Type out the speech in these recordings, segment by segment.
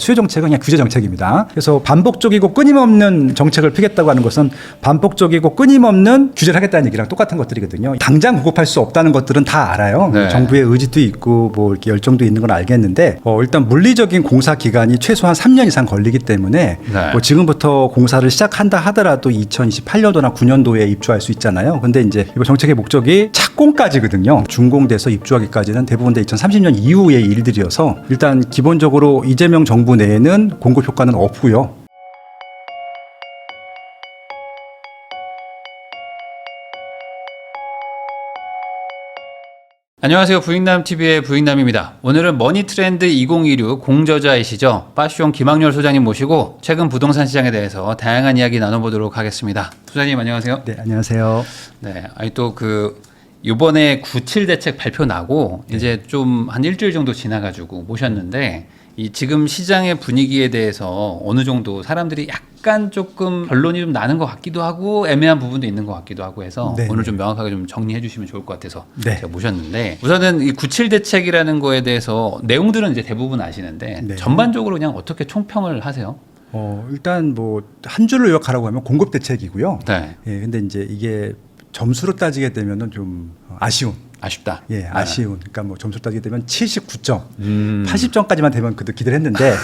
수요 정책은 그냥 규제 정책입니다. 그래서 반복적이고 끊임없는 정책을 피겠다고 하는 것은 반복적이고 끊임없는 규제를 하겠다는 얘기랑 똑같은 것들이거든요. 당장 공급할 수 없다는 것들은 다 알아요. 네. 정부의 의지도 있고 뭐 이렇게 열정도 있는 건 알겠는데 일단 물리적인 공사 기간이 최소한 3년 이상 걸리기 때문에 네. 뭐 지금부터 공사를 시작한다 하더라도 2028년도나 9년도에 입주할 수 있잖아요. 근데 이제 이번 정책의 목적이 착공까지거든요. 준공돼서 입주하기까지는 대부분 다 2030년 이후의 일들이어서 일단 기본적으로 이재명 정부 내에는 공급 효과는 없고요. 안녕하세요. 부익남TV의 부익남입니다. 오늘은 머니트렌드 2016 공저자이시죠. 파숑 김학렬 소장님 모시고 최근 부동산 시장에 대해서 다양한 이야기 나눠보도록 하겠습니다. 소장님 안녕하세요. 네, 안녕하세요. 네, 아니 또 이번에 97 대책 발표 나고 이제 좀 한 일주일 정도 지나가지고 모셨는데 이 지금 시장의 분위기에 대해서 어느 정도 사람들이 약간 조금 결론이 좀 나는 것 같기도 하고 애매한 부분도 있는 것 같기도 하고 해서 네. 오늘 좀 명확하게 좀 정리해 주시면 좋을 것 같아서 네. 제가 모셨는데 우선은 이 97 대책이라는 거에 대해서 내용들은 이제 대부분 아시는데 네. 전반적으로 그냥 어떻게 총평을 하세요? 일단 뭐 한 줄로 요약하라고 하면 공급 대책이고요. 네. 예, 근데 이제 이게 점수로 따지게 되면은 좀 아쉬운. 아쉽다. 예, 아쉬운. 그러니까 뭐 점수로 따지게 되면 79점, 80점까지만 되면 그래도 기대를 했는데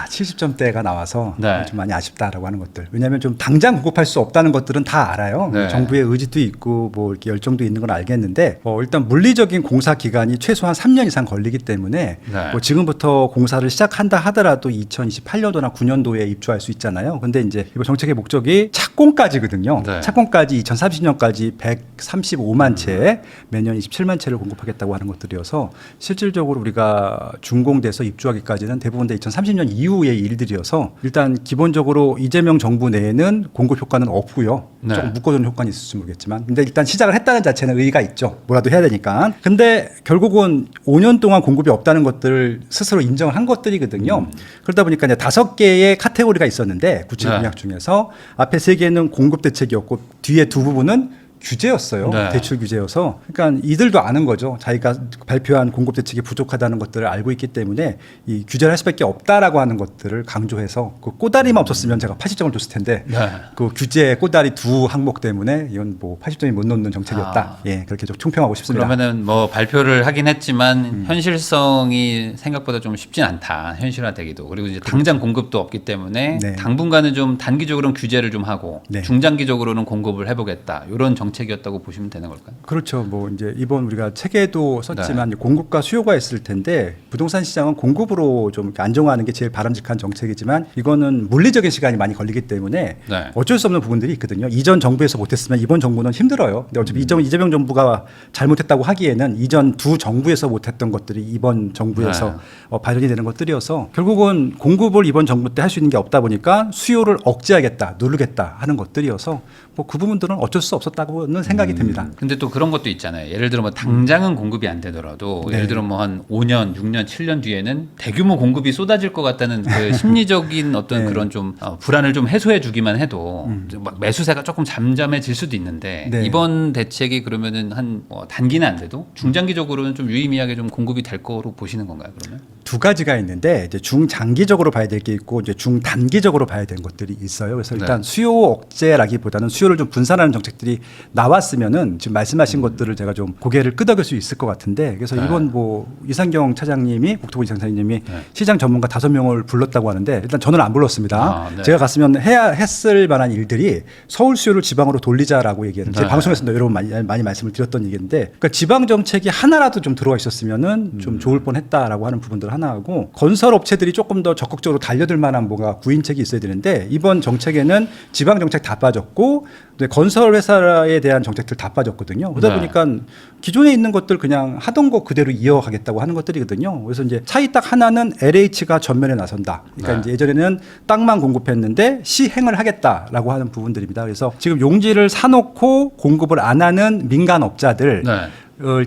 70점대가 나와서 네. 좀 많이 아쉽다라고 하는 것들. 왜냐하면 좀 당장 공급할 수 없다는 것들은 다 알아요. 네. 정부의 의지도 있고 뭐 이렇게 열정도 있는 건 알겠는데 일단 물리적인 공사 기간이 최소한 3년 이상 걸리기 때문에 네. 뭐 지금부터 공사를 시작한다 하더라도 2028년도나 9년도에 입주할 수 있잖아요. 근데 이제 이번 정책의 목적이 착공까지거든요. 네. 착공까지 2030년까지 135만 채 매년 27만 채를 공급하겠다고 하는 것들이어서 실질적으로 우리가 준공돼서 입주하기까지는 대부분 다 2030년 이후의 일들이어서 일단 기본적으로 이재명 정부 내에는 공급 효과는 없고요. 네. 조금 묶어두는 효과는 있을지 모르겠지만 근데 일단 시작을 했다는 자체는 의의가 있죠. 뭐라도 해야 되니까. 근데 결국은 5년 동안 공급이 없다는 것들을 스스로 인정을 한 것들이거든요. 그러다 보니까 이제 5개의 카테고리가 있었는데 구체 공약 중에서 앞에 3개는 공급 대책이었고 뒤에 2부분은 규제였어요. 네. 대출 규제여서. 그러니까 이들도 아는 거죠. 자기가 발표한 공급 대책이 부족하다는 것들을 알고 있기 때문에 이 규제를 할 수밖에 없다라고 하는 것들을 강조해서 그 꼬다리만 없었으면 제가 80점을 줬을 텐데 네. 그 규제 꼬다리 2 항목 때문에 이건 뭐 80점이 못 넣는 정책이었다. 예, 그렇게 좀 총평하고 싶습니다. 그러면은 뭐 발표를 하긴 했지만 현실성이 생각보다 좀 쉽진 않다. 현실화되기도. 그리고 이제 당장 공급도 없기 때문에 네. 당분간은 좀 단기적으로는 규제를 좀 하고 네. 중장기적으로는 공급을 해보겠다. 이런 정책이었다고 보시면 되는 걸까요? 그렇죠. 뭐 이제 이번 우리가 책에도 썼지만 공급과 수요가 있을 텐데 부동산 시장은 공급으로 좀 이렇게 안정화하는 게 제일 바람직한 정책이지만 이거는 물리적인 시간이 많이 걸리기 때문에 네. 어쩔 수 없는 부분들이 있거든요. 이전 정부에서 못했으면 이번 정부는 힘들어요. 근데 어차피 이재명 정부가 잘못했다고 하기에는 이전 두 정부에서 못했던 것들이 이번 정부에서 발현이 되는 것들이어서 결국은 공급을 이번 정부 때 할 수 있는 게 없다 보니까 수요를 억제하겠다, 누르겠다 하는 것들이어서 뭐 그 부분들은 어쩔 수 없었다고는 생각이 듭니다. 근데 또 그런 것도 있잖아요. 예를 들어 뭐 당장은 공급이 안 되더라도 네. 예를 들어 뭐 한 5년, 6년, 7년 뒤에는 대규모 공급이 쏟아질 것 같다는 그 심리적인 어떤 네. 그런 좀 불안을 좀 해소해 주기만 해도 막 매수세가 조금 잠잠해질 수도 있는데 네. 이번 대책이 그러면은 한 단기는 안 돼도 중장기적으로는 좀 유의미하게 좀 공급이 될 거로 보시는 건가요, 그러면? 두 가지가 있는데 이제 중장기적으로 봐야 될 게 있고 이제 중단기적으로 봐야 되는 것들이 있어요. 그래서 일단 수요 억제라기보다는 수요를 좀 분산하는 정책들이 나왔으면은 지금 말씀하신 것들을 제가 좀 고개를 끄덕일 수 있을 것 같은데 그래서 이번 뭐 이상경 차장님이 국토부 이상사님이 시장 전문가 5명을 불렀다고 하는데 일단 저는 안 불렀습니다. 네. 제가 갔으면 했을 만한 일들이 서울 수요를 지방으로 돌리자라고 얘기했는데 제 방송에서도 여러 번 많이 말씀을 드렸던 얘기인데 그러니까 지방 정책이 하나라도 좀 들어가 있었으면은 좀 좋을 뻔했다라고 하는 부분들 하나 하고 건설 업체들이 조금 더 적극적으로 달려들 만한 뭔가 구인책이 있어야 되는데 이번 정책에는 지방 정책 다 빠졌고 건설 회사에 대한 정책들 다 빠졌거든요. 그러다 보니까 기존에 있는 것들 그냥 하던 거 그대로 이어가겠다고 하는 것들이거든요. 그래서 이제 차이 딱 하나는 LH가 전면에 나선다. 그러니까 이제 예전에는 땅만 공급했는데 시행을 하겠다라고 하는 부분들입니다. 그래서 지금 용지를 사놓고 공급을 안 하는 민간업자들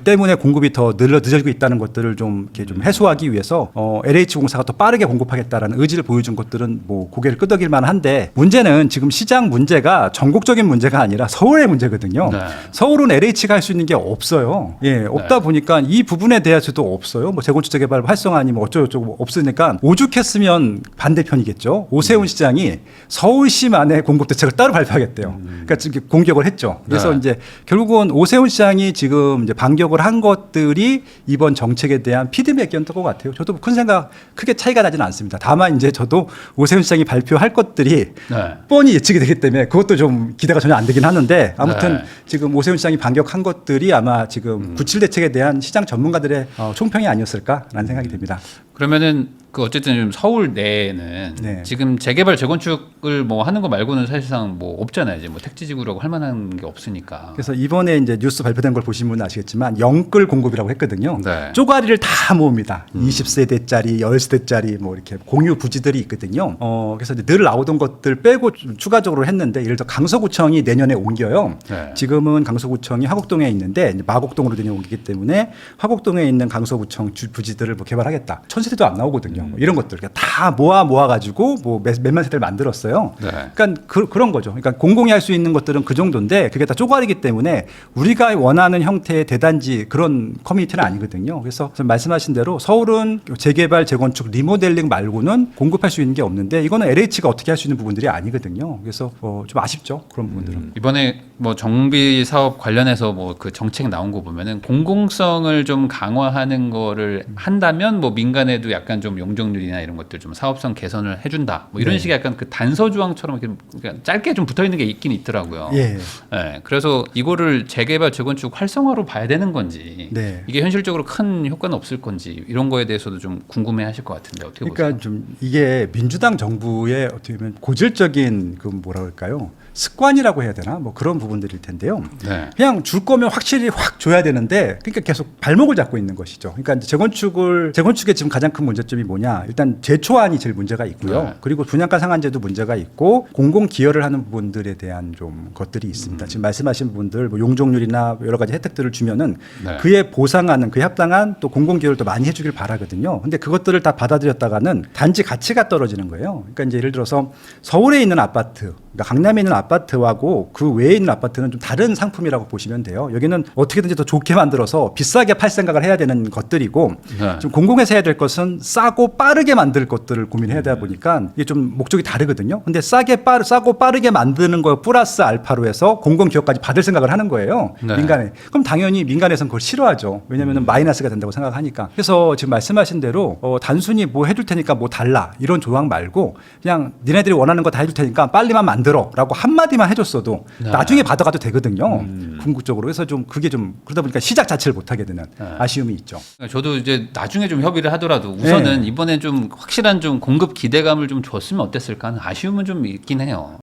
때문에 공급이 더 늦어지고 있다는 것들을 좀 이렇게 좀 해소하기 위해서 LH공사가 더 빠르게 공급하겠다라는 의지를 보여준 것들은 뭐 고개를 끄덕일 만한데 문제는 지금 시장 문제가 전국적인 문제가 아니라 서울의 문제거든요. 네. 서울은 LH가 할 수 있는 게 없어요. 예, 없다 보니까 이 부분에 대해서도 없어요. 뭐 재건축 재개발 활성화니 뭐 어쩌고저쩌고 없으니까 오죽했으면 반대편이겠죠. 오세훈 시장이 서울시만의 공급 대책을 따로 발표하겠대요. 그러니까 지금 공격을 했죠. 그래서 네. 이제 결국은 오세훈 시장이 지금 이제 반격을 한 것들이 이번 정책에 대한 피드백이었던 것 같아요. 저도 큰 생각 크게 차이가 나지는 않습니다. 다만 이제 저도 오세훈 시장이 발표할 것들이 네. 뻔히 예측이 되기 때문에 그것도 좀 기대가 전혀 안 되긴 하는데 아무튼 네. 지금 오세훈 시장이 반격한 것들이 아마 지금 97 대책에 대한 시장 전문가들의 총평이 아니었을까라는 생각이 듭니다. 그러면은 그 어쨌든 좀 서울 내에는 네. 지금 재개발 재건축을 뭐 하는 거 말고는 사실상 뭐 없잖아요. 이제 뭐 택지지구라고 할 만한 게 없으니까. 그래서 이번에 이제 뉴스 발표된 걸 보신 분은 아시겠지만 영끌 공급이라고 했거든요. 네. 쪼가리를 다 모읍니다. 20세대짜리, 10세대짜리 뭐 이렇게 공유 부지들이 있거든요. 그래서 이제 늘 나오던 것들 빼고 좀 추가적으로 했는데 예를 들어 강서구청이 내년에 옮겨요. 네. 지금은 강서구청이 화곡동에 있는데 이제 마곡동으로 내년 옮기기 때문에 화곡동에 있는 강서구청 부지들을 뭐 개발하겠다. 1000세대도 안 나오거든요. 뭐 이런 것들 다 모아가지고 뭐 몇만 세대를 만들었어요. 네. 그러니까 그런 거죠. 그러니까 공공이 할 수 있는 것들은 그 정도인데 그게 다 쪼가리기 때문에 우리가 원하는 형태의 대단지 그런 커뮤니티는 아니거든요. 그래서 말씀하신 대로 서울은 재개발, 재건축, 리모델링 말고는 공급할 수 있는 게 없는데 이거는 LH가 어떻게 할 수 있는 부분들이 아니거든요. 그래서 좀 아쉽죠. 그런 부분들은. 이번에 뭐 정비 사업 관련해서 뭐 그 정책 나온 거 보면은 공공성을 좀 강화하는 거를 한다면 뭐 민간에도 약간 좀 용적률이나 이런 것들 좀 사업성 개선을 해준다. 뭐 이런 네. 식의 약간 그 단서 조항처럼 이렇게 그러니까 짧게 좀 붙어 있는 게 있긴 있더라고요. 예. 네, 그래서 이거를 재개발, 재건축 활성화로 봐야 되는 건지, 네. 이게 현실적으로 큰 효과는 없을 건지 이런 거에 대해서도 좀 궁금해하실 것 같은데 어떻게 그러니까 보세요? 좀 이게 민주당 정부의 어떻게 보면 고질적인 그 뭐라 그럴까요? 습관이라고 해야 되나? 뭐 그런 부분들일 텐데요. 네. 그냥 줄 거면 확실히 확 줘야 되는데 그러니까 계속 발목을 잡고 있는 것이죠. 그러니까 이제 재건축의 지금 가장 큰 문제점이 뭐냐? 일단 제초안이 제일 문제가 있고요. 네. 그리고 분양가 상한제도 문제가 있고 공공 기여를 하는 부분들에 대한 좀 것들이 있습니다. 지금 말씀하신 부분들 뭐 용적률이나 여러 가지 혜택들을 주면은 네. 그에 보상하는 그에 합당한 또 공공 기여를 더 많이 해주길 바라거든요. 근데 그것들을 다 받아들였다가는 단지 가치가 떨어지는 거예요. 그러니까 이제 예를 들어서 서울에 있는 아파트, 그러니까 강남에 있는 아파트하고 그 외에 있는 아파트는 좀 다른 상품이라고 보시면 돼요. 여기는 어떻게든지 더 좋게 만들어서 비싸게 팔 생각을 해야 되는 것들이고 네. 좀 공공에서 해야 될 것은 싸고 빠르게 만들 것들을 고민해야 되다 보니까 이게 좀 목적이 다르거든요. 근데 싸고 빠르게 만드는 거 플러스 알파로 해서 공공 기업까지 받을 생각을 하는 거예요. 네. 민간에. 그럼 당연히 민간에서는 그걸 싫어하죠. 왜냐하면 마이너스가 된다고 생각하니까. 그래서 지금 말씀하신 대로 단순히 뭐 해줄 테니까 뭐 달라 이런 조항 말고 그냥 니네들이 원하는 거 다 해줄 테니까 빨리만 만들어라고 한마디만 해줬어도 네. 나중에 받아가도 되거든요. 궁극적으로. 그래서 좀 그게 좀 그러다 보니까 시작 자체를 못하게 되는 아쉬움이 있죠. 저도 이제 나중에 좀 협의를 하더라도 우선은 네. 이번에 좀 확실한 좀 공급 기대감을 좀 줬으면 어땠을까 하는 아쉬움은 좀 있긴 해요.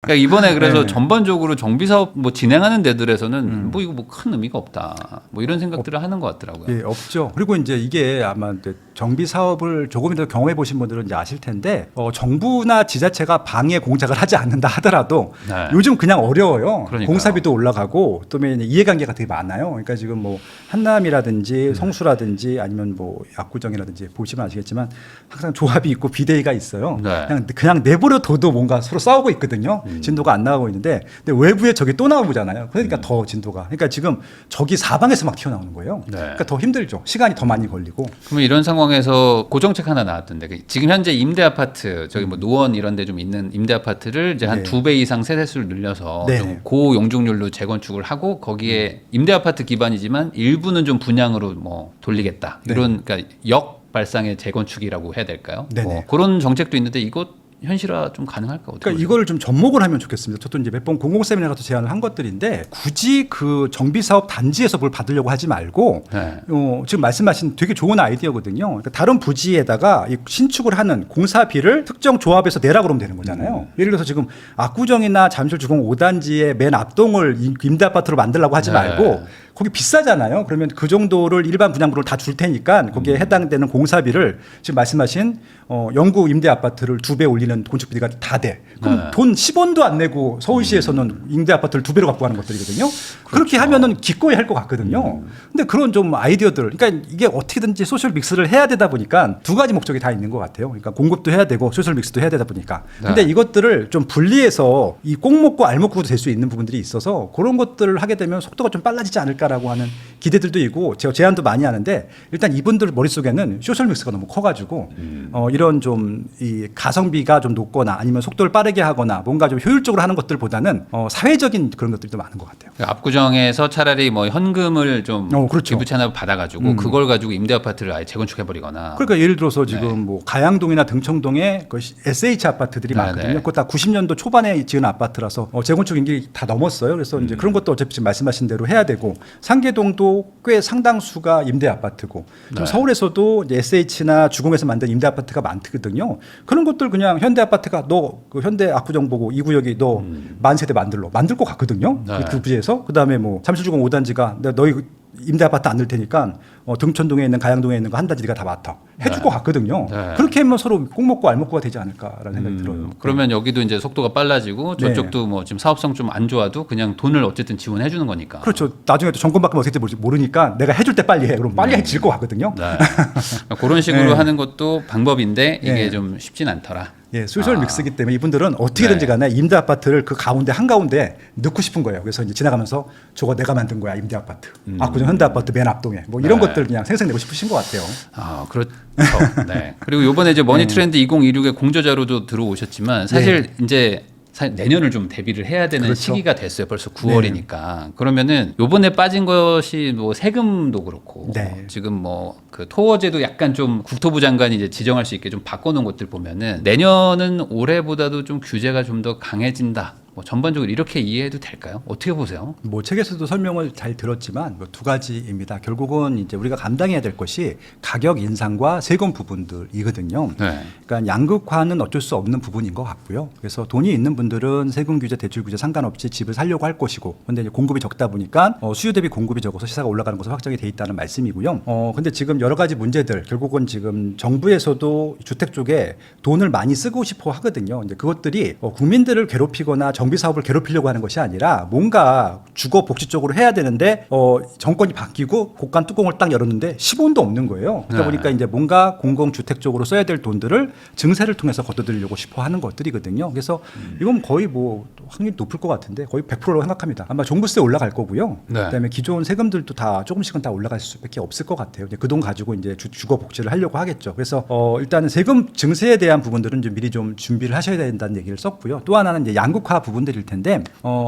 그러니까 이번에 그래서 네. 전반적으로 정비 사업 뭐 진행하는 데들에서는 뭐 이거 뭐 큰 의미가 없다. 뭐 이런 생각들을 하는 것 같더라고요. 예, 없죠. 그리고 이제 이게 아마 이제 정비 사업을 조금이라도 경험해 보신 분들은 이제 아실 텐데 정부나 지자체가 방해 공작을 하지 않는다 하더라도 네. 요즘 그냥 어려워요. 그러니까요. 공사비도 올라가고 또 이해관계가 되게 많아요. 그러니까 지금 뭐 한남이라든지 성수라든지 아니면 뭐 압구정이라든지 보시면 아시겠지만 항상 조합이 있고 비대위가 있어요. 네. 그냥 내버려 둬도 뭔가 서로 싸우고 있거든요. 진도가 안 나가고 있는데 근데 외부에 적이 또 나오잖아요. 그러니까 더 진도가. 그러니까 지금 적이 사방에서 막 튀어나오는 거예요. 네. 그러니까 더 힘들죠. 시간이 더 많이 걸리고. 그러면 이런 상황에서 고정책 하나 나왔던데 지금 현재 임대 아파트 저기 뭐 노원 이런 데 좀 있는 임대 아파트를 이제 한 네. 2배 이상 세대수를 늘려서 네. 좀 고용적률로 재건축을 하고 거기에 임대 아파트 기반이지만 일부는 좀 분양으로 뭐 돌리겠다. 네. 이런 그러니까 역발상의 재건축이라고 해야 될까요? 네네. 뭐 그런 정책도 있는데 이것 현실화 좀 가능할까? 어떻게 그러니까 이거를 좀 접목을 하면 좋겠습니다. 저도 이제 몇 번 공공 세미나 가서 제안을 한 것들인데 굳이 그 정비 사업 단지에서 뭘 받으려고 하지 말고 네. 지금 말씀하신 되게 좋은 아이디어거든요. 그러니까 다른 부지에다가 이 신축을 하는 공사비를 특정 조합에서 내라 그러면 되는 거잖아요. 예를 들어서 지금 압구정이나 잠실 주공 5단지의 맨 앞동을 임대 아파트로 만들려고 하지 네. 말고 거기 비싸잖아요. 그러면 그 정도를 일반 분양분을 다 줄 테니까 거기에 해당되는 공사비를 지금 말씀하신 영구 임대 아파트를 2배 올리는 건축비가 다 돼. 그럼 네. 돈 10원도 안 내고 서울시에서는 임대 아파트를 2배로 갖고 가는 것들이거든요. 그렇게 하면은 기꺼이 할 것 같거든요. 근데 그런 좀 아이디어들, 그러니까 이게 어떻게든지 소셜 믹스를 해야 되다 보니까 두 가지 목적이 다 있는 것 같아요. 그러니까 공급도 해야 되고 소셜 믹스도 해야 되다 보니까. 근데 네. 이것들을 좀 분리해서 이 꼭 먹고 알 먹고도 될 수 있는 부분들이 있어서 그런 것들을 하게 되면 속도가 좀 빨라지지 않을까라고 하는 기대들도 있고 제가 제안도 많이 하는데 일단 이분들 머릿속에는 소셜 믹스가 너무 커가지고 이런 좀 이 가성비가 좀 높거나 아니면 속도를 빠르게 하거나 뭔가 좀 효율적으로 하는 것들보다는 사회적인 그런 것들이 더 많은 것 같아요. 압구정에서 차라리 뭐 현금을 좀 그렇죠. 기부 찬합 받아가지고 그걸 가지고 임대 아파트를 아예 재건축해버리거나. 그러니까 예를 들어서 지금 뭐 가양동이나 등청동에 그 SH 아파트들이 네, 많거든요. 네. 그거 다 90년도 초반에 지은 아파트라서 재건축 인기 다 넘었어요. 그래서 이제 그런 것도 어차피 지금 말씀하신 대로 해야 되고 상계동도 꽤 상당수가 임대 아파트고 좀 네. 서울에서도 이제 SH나 주공에서 만든 임대 아파트가 많거든요. 그런 것들 그냥 현대 아파트가 너 그 현대 압구정 보고 이 구역이 너 만세대 만들 것 같거든요. 네. 그 부지에서 그다음에 뭐 잠실주공 5단지가 너희 임대 아파트 안 들 테니까 등촌동에 있는 가양동에 있는 거 한 단지 네가 다 맡아 해줄 것 같거든요. 네. 그렇게 하면 서로 꼭 먹고 알 먹고가 되지 않을까라는 생각이 들어요. 그러면 여기도 이제 속도가 빨라지고 저쪽도 뭐 지금 사업성 좀 안 좋아도 그냥 돈을 어쨌든 지원해 주는 거니까. 그렇죠. 나중에 또 정권 바뀌면 어떻게 될지 모르니까 내가 해줄 때 빨리 해. 그럼 빨리 해질 것 같거든요. 네. 그런 식으로 네. 하는 것도 방법인데 이게 네. 좀 쉽진 않더라. 예, 소셜 믹스이기 때문에 이분들은 어떻게든지 네. 간에 임대 아파트를 그 가운데 한가운데 넣고 싶은 거예요. 그래서 이제 지나가면서 저거 내가 만든 거야 임대 아파트. 압구정 현대 아파트 맨 앞동에 뭐 이런 네. 것들 그냥 생생내고 싶으신 것 같아요. 그렇죠. 네. 그리고 이번에 이제 머니 트렌드 2026의 공저자로도 들어오셨지만 사실 이제 내년을 좀 대비를 해야 되는 그렇죠. 시기가 됐어요. 벌써 9월이니까. 그러면은 요번에 빠진 것이 뭐 세금도 그렇고 네. 지금 뭐 그 토어제도 약간 좀 국토부 장관이 이제 지정할 수 있게 좀 바꿔놓은 것들 보면은 내년은 올해보다도 좀 규제가 좀 더 강해진다. 뭐 전반적으로 이렇게 이해해도 될까요? 어떻게 보세요? 뭐 책에서도 설명을 잘 들었지만 뭐 두 가지입니다. 결국은 이제 우리가 감당해야 될 것이 가격 인상과 세금 부분들이거든요. 네. 그러니까 양극화는 어쩔 수 없는 부분인 것 같고요. 그래서 돈이 있는 분들은 세금 규제, 대출 규제 상관없이 집을 살려고 할 것이고, 근데 이제 공급이 적다 보니까 수요 대비 공급이 적어서 시세가 올라가는 것으로 확정이 돼 있다는 말씀이고요. 근데 지금 여러 가지 문제들 결국은 지금 정부에서도 주택 쪽에 돈을 많이 쓰고 싶어 하거든요. 이제 그것들이 국민들을 괴롭히거나 정비 사업을 괴롭히려고 하는 것이 아니라 뭔가 주거 복지 쪽으로 해야 되는데 정권이 바뀌고 곡간 뚜껑을 딱 열었는데 10원도 없는 거예요. 그러다 네. 보니까 이제 뭔가 공공주택 쪽으로 써야 될 돈들을 증세를 통해서 걷어들이려고 싶어 하는 것들이거든요. 그래서 이건 거의 뭐 확률이 높을 것 같은데 거의 100%라고 생각합니다. 아마 종부세 올라갈 거고요. 네. 그다음에 기존 세금들도 다 조금씩은 다 올라갈 수밖에 없을 것 같아요. 그 돈 가지고 이제 주거 복지를 하려고 하겠죠. 그래서 일단은 세금 증세에 대한 부분들은 좀 미리 좀 준비를 하셔야 된다는 얘기를 썼고요. 또 하나는 이제 양극화 부분들일 텐데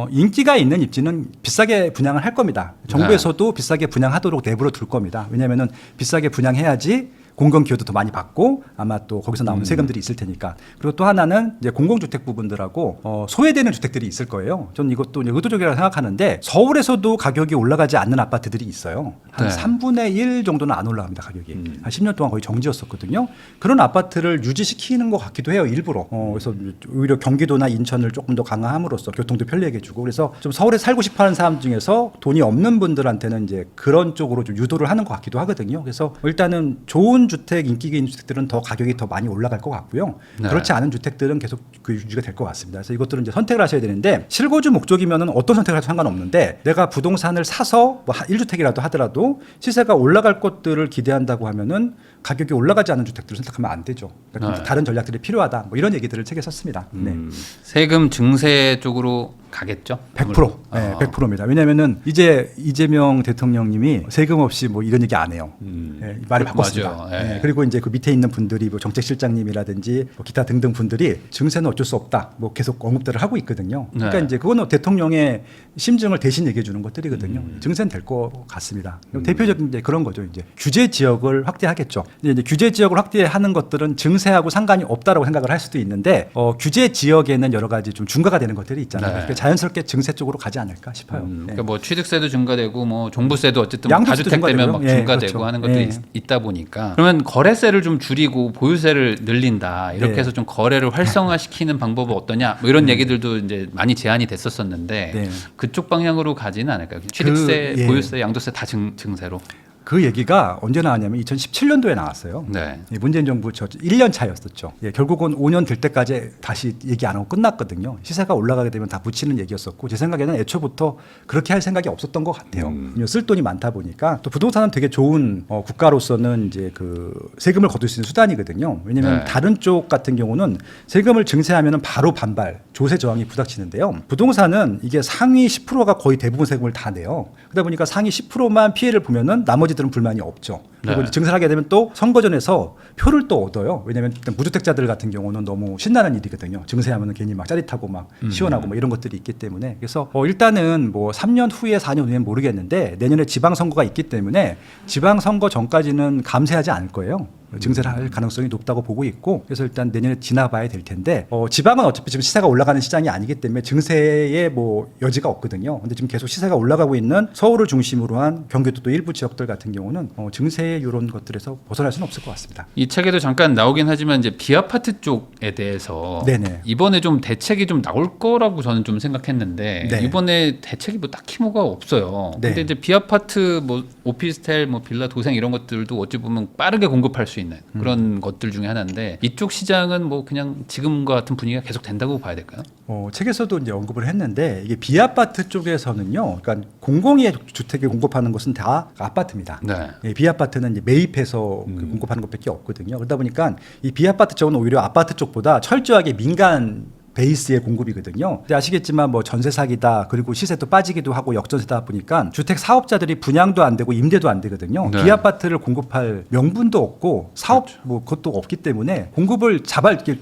인기가 있는 입지는 비싸게 분양을 할 겁니다. 정부에서도 비싸게 분양하도록 내버려 둘 겁니다. 왜냐하면은 비싸게 분양해야지 공공 기여도 더 많이 받고 아마 또 거기서 나오는 세금들이 있을 테니까. 그리고 또 하나는 이제 공공주택 부분들하고 소외되는 주택들이 있을 거예요. 저는 이것도 의도적이라고 생각하는데 서울에서도 가격이 올라가지 않는 아파트들이 있어요. 한 네. 3분의 1 정도는 안 올라갑니다. 가격이. 한 10년 동안 거의 정지였었거든요. 그런 아파트를 유지시키는 것 같기도 해요. 일부러. 그래서 오히려 경기도나 인천을 조금 더 강화함으로써 교통도 편리하게 해주고 그래서 좀 서울에 살고 싶어하는 사람 중에서 돈이 없는 분들한테는 이제 그런 쪽으로 좀 유도를 하는 것 같기도 하거든요. 그래서 일단은 좋은 주택, 인기 있는 주택들은 더 가격이 더 많이 올라갈 것 같고요. 네. 그렇지 않은 주택들은 계속 그 유지가 될 것 같습니다. 그래서 이것들은 이제 선택을 하셔야 되는데 실거주 목적이면은 어떤 선택을 해도 상관없는데 내가 부동산을 사서 뭐 1주택이라도 하더라도 시세가 올라갈 것들을 기대한다고 하면은 가격이 올라가지 않은 주택들을 선택하면 안 되죠. 그러니까 네. 다른 전략들이 필요하다. 뭐 이런 얘기들을 책에 썼습니다. 네. 세금 증세 쪽으로 가겠죠? 100%. 네, 100%입니다. 왜냐면은 이제 이재명 대통령님이 세금 없이 뭐 이런 얘기 안 해요. 네, 말을 바꿨습니다. 맞아요. 네, 네. 그리고 이제 그 밑에 있는 분들이 뭐 정책실장님이라든지 뭐 기타 등등 분들이 증세는 어쩔 수 없다. 뭐 계속 언급들을 하고 있거든요. 그러니까 네. 이제 그거는 대통령의 심증을 대신 얘기해 주는 것들이거든요. 증세는 될 것 같습니다. 대표적인 이제 그런 거죠. 이제 규제 지역을 확대하겠죠. 이제 규제 지역을 확대하는 것들은 증세하고 상관이 없다라고 생각을 할 수도 있는데 규제 지역에는 여러 가지 좀 중과가 되는 것들이 있잖아요. 네. 그러니까 자연스럽게 증세 쪽으로 가지 않을까 싶어요. 네. 그러니까 뭐 취득세도 증가되고 뭐 종부세도 어쨌든 뭐 양도세도 다주택 되면 막 증가되고요. 예, 증가되고 그렇죠. 하는 것들이 예. 있다 보니까 그러면 그러면 거래세를 좀 줄이고 보유세를 늘린다 이렇게 네. 해서 좀 거래를 활성화시키는 방법은 어떠냐 뭐 이런 얘기들도 이제 많이 제안이 됐었었는데 네. 그쪽 방향으로 가지는 않을까요? 취득세, 예. 보유세, 양도세 다 증세로. 그 얘기가 언제 나왔냐면 2017년도에 나왔어요. 네. 문재인 정부 1년 차였었죠. 결국은 5년 될 때까지 다시 얘기 안 하고 끝났거든요. 시세가 올라가게 되면 다 붙이는 얘기였었고 제 생각에는 애초부터 그렇게 할 생각이 없었던 것 같아요. 쓸 돈이 많다 보니까 또 부동산은 되게 좋은 국가로서는 이제 그 세금을 거둘 수 있는 수단이거든요. 왜냐하면 네. 다른 쪽 같은 경우는 세금을 증세하면 바로 반발, 조세 저항이 부닥치는데요. 부동산은 이게 상위 10%가 거의 대부분 세금을 다 내요. 그러다 보니까 상위 10%만 피해를 보면은 나머지들은 불만이 없죠. 그리고 네. 증세를 하게 되면 또 선거전에서 표를 또 얻어요. 왜냐하면 일단 무주택자들 같은 경우는 너무 신나는 일이거든요. 증세하면 괜히 막 짜릿하고 막 시원하고 뭐 이런 것들이 있기 때문에 그래서 일단은 뭐 3년 후에 4년 후에는 모르겠는데 내년에 지방선거가 있기 때문에 지방선거 전까지는 감세하지 않을 거예요. 증세를 할 가능성이 높다고 보고 있고 그래서 일단 내년에 지나봐야 될 텐데 지방은 어차피 지금 시세가 올라가는 시장이 아니기 때문에 증세의 뭐 여지가 없거든요. 근데 지금 계속 시세가 올라가고 있는 서울을 중심으로 한 경기도 또 일부 지역들 같은 경우는 증세 이런 것들에서 벗어날 수는 없을 것 같습니다. 이 책에도 잠깐 나오긴 하지만 이제 비아파트 쪽에 대해서 네네. 이번에 좀 대책이 좀 나올 거라고 저는 좀 생각했는데 네. 이번에 대책이 뭐 딱히 뭐가 없어요. 네. 근데 이제 비아파트 뭐 오피스텔 뭐 빌라 도생 이런 것들도 어찌 보면 빠르게 공급할 수 있는 그런 것들 중에 하나인데 이쪽 시장은 뭐 그냥 지금과 같은 분위기가 계속 된다고 봐야 될까요? 책에서도 이제 언급을 했는데 이게 비아파트 쪽에서는요. 그러니까 공공의 주택을 공급하는 것은 다 아파트입니다. 네. 비아파트는 이제 매입해서 그 공급하는 것밖에 없거든요. 그러다 보니까 이 비아파트 쪽은 오히려 아파트 쪽보다 철저하게 민간 베이스의 공급이거든요. 근데 아시겠지만 뭐 전세 사기다 그리고 시세도 빠지기도 하고 역전세다 보니까 주택 사업자들이 분양도 안 되고 임대도 안 되거든요. 네. 비아파트를 공급할 명분도 없고 사업 뭐 그것도 없기 때문에 공급을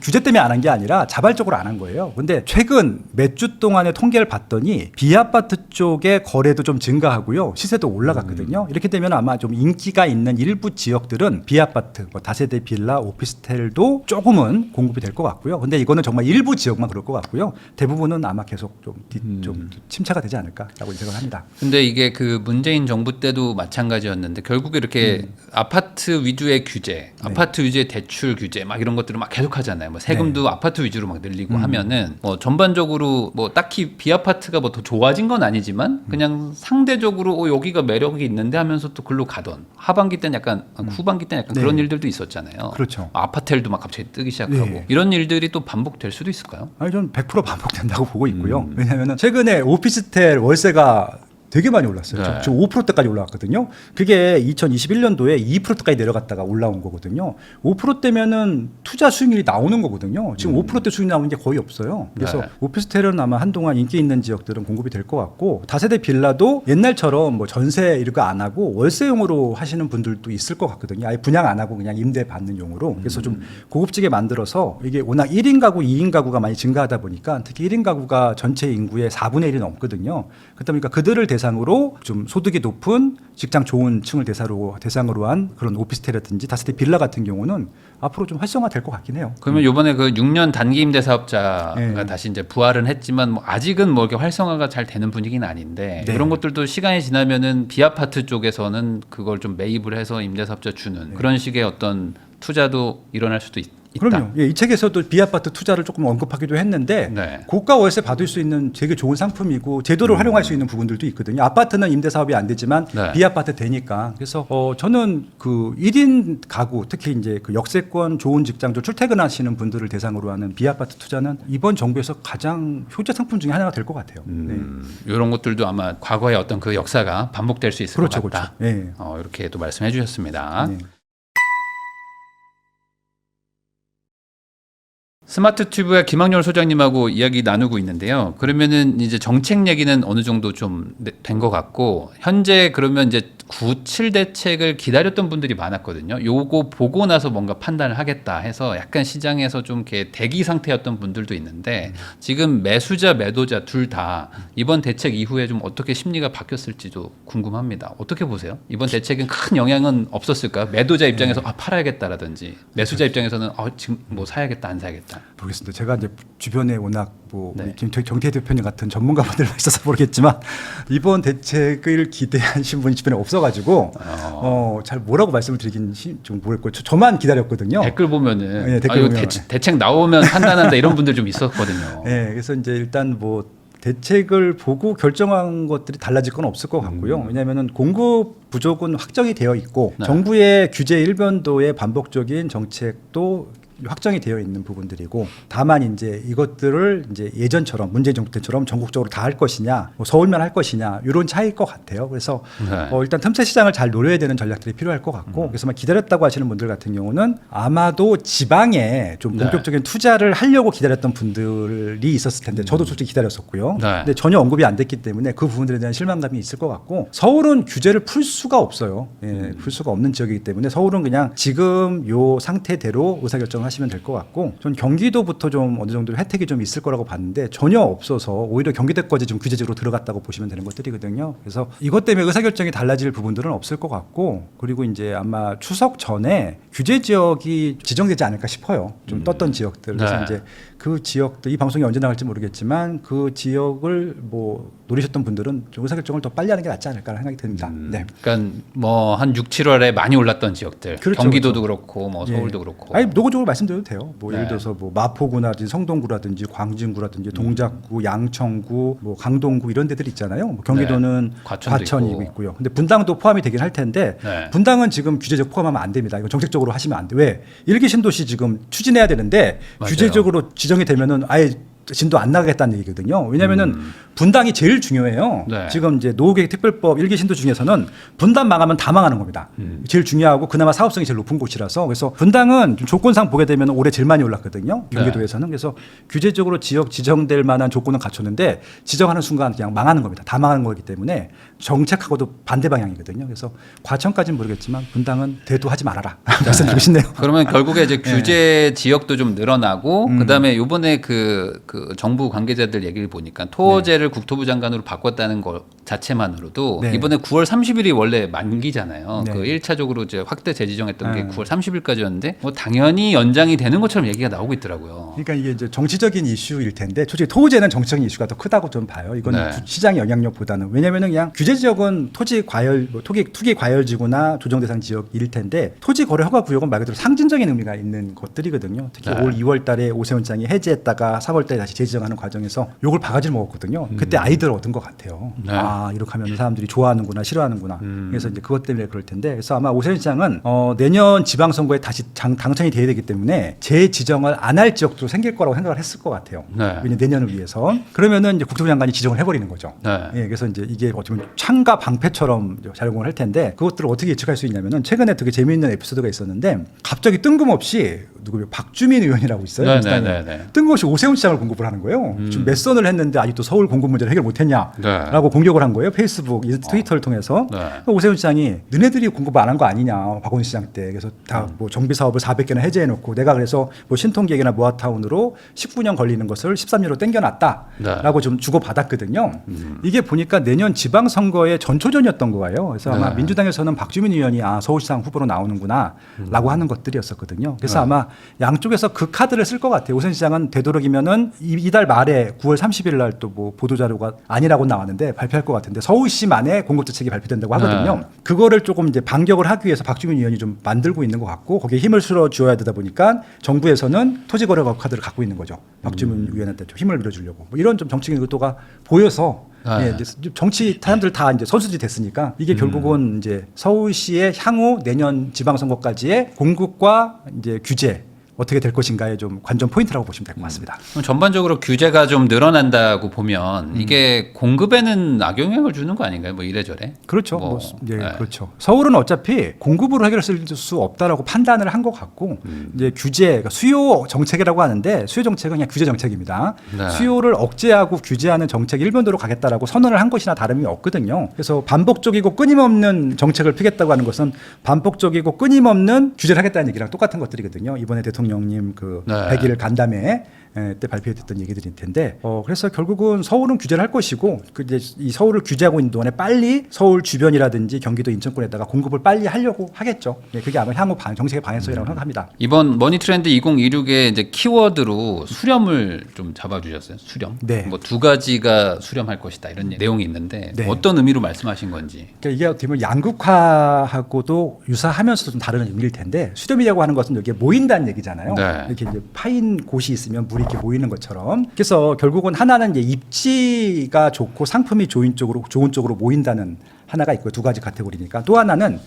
규제 때문에 안 한 게 아니라 자발적으로 안 한 거예요. 근데 최근 몇 주 동안의 통계를 봤더니 비아파트 쪽의 거래도 좀 증가하고요. 시세도 올라갔거든요. 이렇게 되면 아마 좀 인기가 있는 일부 지역들은 비아파트, 뭐 다세대 빌라, 오피스텔도 조금은 공급이 될 것 같고요. 근데 이거는 정말 일부 지역만 그럴 것 같고요. 대부분은 아마 계속 좀 침체가 되지 않을까라고 생각합니다. 근데 이게 그 문재인 정부 때도 마찬가지였는데 결국에 이렇게 아파트 위주의 규제, 아파트 위주의 대출 규제 막 이런 것들을 막 계속 하잖아요. 뭐 세금도 아파트 위주로 막 늘리고 하면은 뭐 전반적으로 뭐 딱히 비아파트가 뭐 더 좋아진 건 아니지만 그냥 상대적으로 여기가 매력이 있는데 하면서 또 글로 가던 하반기 때는 약간 후반기 때는 약간 네. 그런 일들도 있었잖아요. 그렇죠. 아파텔도 막 갑자기 뜨기 시작하고 네. 이런 일들이 또 반복될 수도 있을까요? 아니 저는 100% 반복된다고 보고 있고요. 왜냐하면 최근에 오피스텔 월세가 되게 많이 올랐어요. 네. 지금 5%대까지 올라갔거든요. 그게 2021년도에 2%대까지 내려갔다가 올라온 거거든요. 5%대면은 투자 수익률이 나오는 거거든요. 지금 5%대 수익 나오는 게 거의 없어요. 그래서 네. 오피스텔은 아마 한동안 인기 있는 지역들은 공급이 될 것 같고 다세대 빌라도 옛날처럼 뭐 전세 이런 거 안 하고 월세용으로 하시는 분들도 있을 것 같거든요. 아예 분양 안 하고 그냥 임대 받는 용으로. 그래서 좀 고급지게 만들어서 이게 워낙 1인 가구, 2인 가구가 많이 증가하다 보니까 특히 1인 가구가 전체 인구의 4분의 1이 넘거든요. 그러다 보니까 그들을 대상으로 좀 소득이 높은 직장 좋은 층을 대상으로 한 그런 오피스텔이라든지 다세대 빌라 같은 경우는 앞으로 좀 활성화될 것 같긴 해요. 그러면 이번에 그 6년 단기 임대 사업자가 네. 다시 이제 부활은 했지만 뭐 아직은 뭐 이렇게 활성화가 잘 되는 분위기는 아닌데 네. 이런 것들도 시간이 지나면은 비아파트 쪽에서는 그걸 좀 매입을 해서 임대 사업자 주는 그런 식의 어떤 투자도 일어날 수도 있다. 그럼요. 예, 이 책에서도 비아파트 투자를 조금 언급하기도 했는데 네. 고가 월세 받을 수 있는 되게 좋은 상품이고 제도를 활용할 수 있는 부분들도 있거든요. 아파트는 임대 사업이 안 되지만 네. 비아파트 되니까. 그래서 저는 그 1인 가구 특히 이제 그 역세권 좋은 직장도 출퇴근하시는 분들을 대상으로 하는 비아파트 투자는 이번 정부에서 가장 효자 상품 중에 하나가 될 것 같아요. 네. 이런 것들도 아마 과거의 어떤 그 역사가 반복될 수 있을 그렇죠, 것 같다. 그렇죠. 예. 이렇게 또 말씀해 주셨습니다. 네. 스마트 튜브의 김학렬 소장님하고 이야기 나누고 있는데요. 그러면은 이제 정책 얘기는 어느 정도 좀 된 것 같고 현재 그러면 이제 9.7 대책을 기다렸던 분들이 많았거든요. 요거 보고 나서 뭔가 판단을 하겠다 해서 약간 시장에서 좀 이렇게 대기 상태였던 분들도 있는데 지금 매수자 매도자 둘 다 이번 대책 이후에 좀 어떻게 심리가 바뀌었을지도 궁금합니다. 어떻게 보세요? 이번 대책은 큰 영향은 없었을까요? 매도자 입장에서 팔아야겠다라든지 매수자 입장에서는 지금 뭐 사야겠다 안 사야겠다. 모르겠습니다. 제가 이제 주변에 워낙 뭐 네. 정태 대표님 같은 전문가분들 있어서 모르겠지만 이번 대책을 기대하신 분이 주변에 없어가지고 잘 뭐라고 말씀을 드리긴 좀 모르겠고 저만 기다렸거든요. 댓글 보면은 네, 댓글 보면. 대책 나오면 판단한다 이런 분들 좀 있었거든요. 네, 그래서 이제 일단 뭐 대책을 보고 결정한 것들이 달라질 건 없을 것 같고요. 왜냐하면은 공급 부족은 확정이 되어 있고 네. 정부의 규제 일변도의 반복적인 정책도 확정이 되어 있는 부분들이고 다만 이제 이것들을 이제 예전처럼 문재인 정부 때처럼 전국적으로 다 할 것이냐, 뭐 서울만 할 것이냐 이런 차이일 것 같아요. 그래서 네. 일단 틈새 시장을 잘 노려야 되는 전략들이 필요할 것 같고 그래서 막 기다렸다고 하시는 분들 같은 경우는 아마도 지방에 좀 본격적인 투자를 하려고 기다렸던 분들이 있었을 텐데 저도 솔직히 기다렸었고요. 네. 근데 전혀 언급이 안 됐기 때문에 그 부분들에 대한 실망감이 있을 것 같고 서울은 규제를 풀 수가 없어요. 풀 수가 없는 지역이기 때문에 서울은 그냥 지금 요 상태대로 의사결정을 하시면 될 것 같고 전 경기도부터 좀 어느 정도 혜택이 좀 있을 거라고 봤는데 전혀 없어서 오히려 경기도까지 좀 규제적으로 들어갔다고 보시면 되는 것들이거든요. 그래서 이것 때문에 의사결정이 달라질 부분들은 없을 것 같고 그리고 이제 아마 추석 전에 규제 지역이 지정되지 않을까 싶어요. 좀 떴던 지역들. 그래서 네. 이제 그 지역들 이 방송이 언제 나갈지 모르겠지만 그 지역을 뭐 노리셨던 분들은 좀 의사결정을 더 빨리 하는 게 낫지 않을까 생각이 듭니다. 네. 그러니까 뭐 한 6, 7월에 많이 올랐던 지역들, 그렇죠, 경기도도 그렇고 뭐 서울도 예. 그렇고. 아니 노고적으로 말씀드려도 돼요. 뭐 네. 예를 들어서 뭐 마포구라든지 성동구라든지 광진구라든지 동작구, 양천구, 뭐 강동구 이런 데들 있잖아요. 뭐 경기도는 네. 과천도 과천이고 있고. 있고요. 근데 분당도 포함이 되긴 할 텐데 네. 분당은 지금 규제적 포함하면 안 됩니다. 이거 정책적으로 하시면 안 돼. 왜? 일기 신도시 지금 추진해야 되는데 맞아요. 규제적으로 지정이 되면은 아예 진도 안 나가겠다는 얘기거든요. 왜냐하면은 분당이 제일 중요해요. 네. 지금 이제 노후계획특별법 일기 신도 중에서는 분당 망하면 다 망하는 겁니다. 제일 중요하고 그나마 사업성이 제일 높은 곳이라서 그래서 분당은 좀 조건상 보게 되면 올해 제일 많이 올랐거든요. 경기도에서는 그래서 규제적으로 지역 지정될 만한 조건은 갖췄는데 지정하는 순간 그냥 망하는 겁니다. 다 망하는 거기 때문에 정책하고도 반대 방향이거든요. 그래서 과천까지는 모르겠지만 분당은 대도하지 말아라. 말씀드리고 싶네요. 그러면 결국에 이제 규제 지역도 좀 늘어나고 그다음에 요번에 그 정부 관계자들 얘기를 보니까 토제를 국토부 장관으로 바꿨다는 것 자체만으로도 네. 이번에 9월 30일이 원래 만기잖아요. 네. 그 1차적으로 이제 확대 재지정했던 게 9월 30일까지였는데 뭐 당연히 연장이 되는 것처럼 얘기가 나오고 있더라고요. 그러니까 이게 이제 정치적인 이슈일 텐데 솔직히 토제는 정치적인 이슈가 더 크다고 좀 봐요. 이건 네. 시장의 영향력보다는 왜냐하면 그냥 규제 지역은 토지 과열, 뭐 투기 과열지구나 조정 대상 지역일 텐데 토지 거래 허가 구역은 말 그대로 상징적인 의미가 있는 것들이거든요. 특히 네. 올 2월달에 오세훈 장이 해제했다가 3월달에 다시 재지정하는 과정에서 욕을 바가지를 먹었거든요. 그때 아이디어를 얻은 것 같아요. 네. 아 이렇게 하면 사람들이 좋아하는구나 싫어하는구나. 그래서 이제 그것 때문에 그럴 텐데 그래서 아마 오세훈 시장은 내년 지방선거에 다시 당선이 돼야 되기 때문에 재지정을 안 할 지역도 생길 거라고 생각을 했을 것 같아요. 네. 왜냐면 내년을 위해서 그러면은 이제 국토부 장관이 지정을 해버리는 거죠. 네. 예, 그래서 이제 이게 어떻게 보면 창과 방패처럼 작용을 할 텐데 그것들을 어떻게 예측할 수 있냐면은 최근에 되게 재미있는 에피소드가 있었는데 갑자기 뜬금없이 누구 박주민 의원이라고 있어요. 네, 민주당에. 네, 네, 네. 뜬금없이 오세훈 시장을 공급을 하는 거예요. 지금 몇 선을 했는데 아직도 서울 공급 문제를 해결 못했냐라고 공격을 한 거예요. 페이스북, 트위터를 통해서 네. 오세훈 시장이 너네들이 공급 안 한 거 아니냐 박원순 시장 때 그래서 다 뭐 정비 사업을 400개나 해제해놓고 내가 그래서 뭐 신통기획이나 모아타운으로 19년 걸리는 것을 13년으로 땡겨놨다라고 좀 주고받았거든요. 이게 보니까 내년 지방선거의 전초전이었던 거예요. 그래서 아마 네. 민주당에서는 박주민 의원이 서울시장 후보로 나오는구나라고 하는 것들이었었거든요. 그래서 아마 양쪽에서 그 카드를 쓸 것 같아요. 오세훈 시장은 되도록이면은 이달 말에 9월 30일 날 또 뭐 보도자료가 아니라고 나왔는데 발표할 것 같은데 서울시만의 공급대책이 발표된다고 하거든요. 네. 그거를 조금 이제 반격을 하기 위해서 박주민 의원이 좀 만들고 있는 것 같고 거기에 힘을 실어 주어야 되다 보니까 정부에서는 토지거래 카드를 갖고 있는 거죠. 박주민 의원한테 좀 힘을 밀어주려고 뭐 이런 좀 정치적인 의도가 보여서 네. 예, 이제 정치 사람들 다 이제 선수들이 됐으니까 이게 결국은 이제 서울시의 향후 내년 지방선거까지의 공급과 이제 규제 어떻게 될 것인가의 좀 관전 포인트라고 보시면 될 것 같습니다. 그럼 전반적으로 규제가 좀 늘어난다고 보면 이게 공급에는 악영향을 주는 거 아닌가요? 뭐 이래저래. 그렇죠. 뭐, 예, 네. 그렇죠. 서울은 어차피 공급으로 해결할 수 없다라고 판단을 한 것 같고 이제 규제, 그러니까 수요 정책이라고 하는데 수요 정책은 그냥 규제 정책입니다. 네. 수요를 억제하고 규제하는 정책 일변도로 가겠다라고 선언을 한 것이나 다름이 없거든요. 그래서 반복적이고 끊임없는 정책을 피겠다고 하는 것은 반복적이고 끊임없는 규제를 하겠다는 얘기랑 똑같은 것들이거든요. 이번에 대통령님 그 네. 100일 간담회 때 발표됐던 얘기들일 텐데 그래서 결국은 서울은 규제를 할 것이고 이제 이 서울을 규제하고 있는 동안에 빨리 서울 주변이라든지 경기도 인천권에다가 공급을 빨리 하려고 하겠죠. 그게 아마 향후 정책의 방향성이라고 생각합니다. 이번 머니트렌드 2026의 이제 키워드로 수렴을 좀 잡아주셨어요. 수렴. 네. 뭐 두 가지가 수렴할 것이다 이런 내용이 있는데 네. 어떤 의미로 말씀하신 건지. 그러니까 이게 어떻게 보면 양극화하고도 유사하면서도 좀 다른 의미일 텐데 수렴이라고 하는 것은 여기에 모인다는 얘기잖아요. 네. 이렇게 이제 파인 곳이 있으면 물이 이렇게 모이는 것처럼. 그래서 결국은 하나는 이제 입지가 좋고 상품이 좋은 쪽으로 모인다는 하나가 있고 두 가지 카테고리니까 또 하나는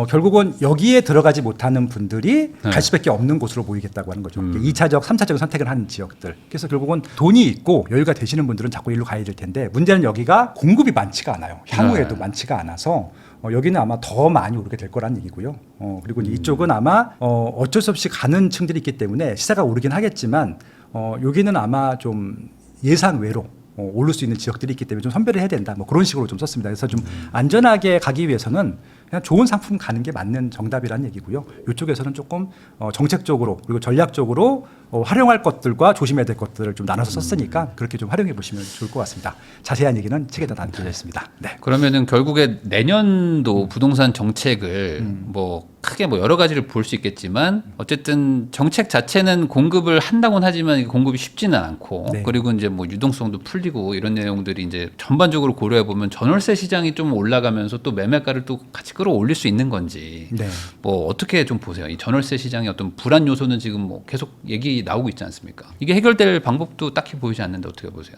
결국은 여기에 들어가지 못하는 분들이 네. 갈 수밖에 없는 곳으로 모이겠다고 하는 거죠. 2차적, 3차적 선택을 하는 지역들. 그래서 결국은 돈이 있고 여유가 되시는 분들은 자꾸 일로 가야 될 텐데 문제는 여기가 공급이 많지가 않아요. 향후에도 네. 많지가 않아서 여기는 아마 더 많이 오르게 될 거라는 얘기고요. 그리고 이제 이쪽은 아마 어쩔 수 없이 가는 층들이 있기 때문에 시세가 오르긴 하겠지만 여기는 아마 좀 예상 외로 오를 수 있는 지역들이 있기 때문에 좀 선별을 해야 된다. 뭐 그런 식으로 좀 썼습니다. 그래서 좀 안전하게 가기 위해서는 그냥 좋은 상품 가는 게 맞는 정답이라는 얘기고요. 이쪽에서는 조금 정책적으로 그리고 전략적으로 활용할 것들과 조심해야 될 것들을 좀 나눠서 썼으니까 그렇게 좀 활용해 보시면 좋을 것 같습니다. 자세한 얘기는 책에다 다 들려 있습니다. 네. 그러면은 결국에 내년도 부동산 정책을 뭐 크게 뭐 여러 가지를 볼 수 있겠지만 어쨌든 정책 자체는 공급을 한다고는 하지만 이 공급이 쉽지는 않고 네. 그리고 이제 뭐 유동성도 풀리고 이런 내용들이 이제 전반적으로 고려해 보면 전월세 시장이 좀 올라가면서 또 매매가를 또 같이 끌어올릴 수 있는 건지 네. 뭐 어떻게 좀 보세요? 이 전월세 시장의 어떤 불안 요소는 지금 뭐 계속 얘기 나오고 있지 않습니까? 이게 해결될 방법도 딱히 보이지 않는데 어떻게 보세요?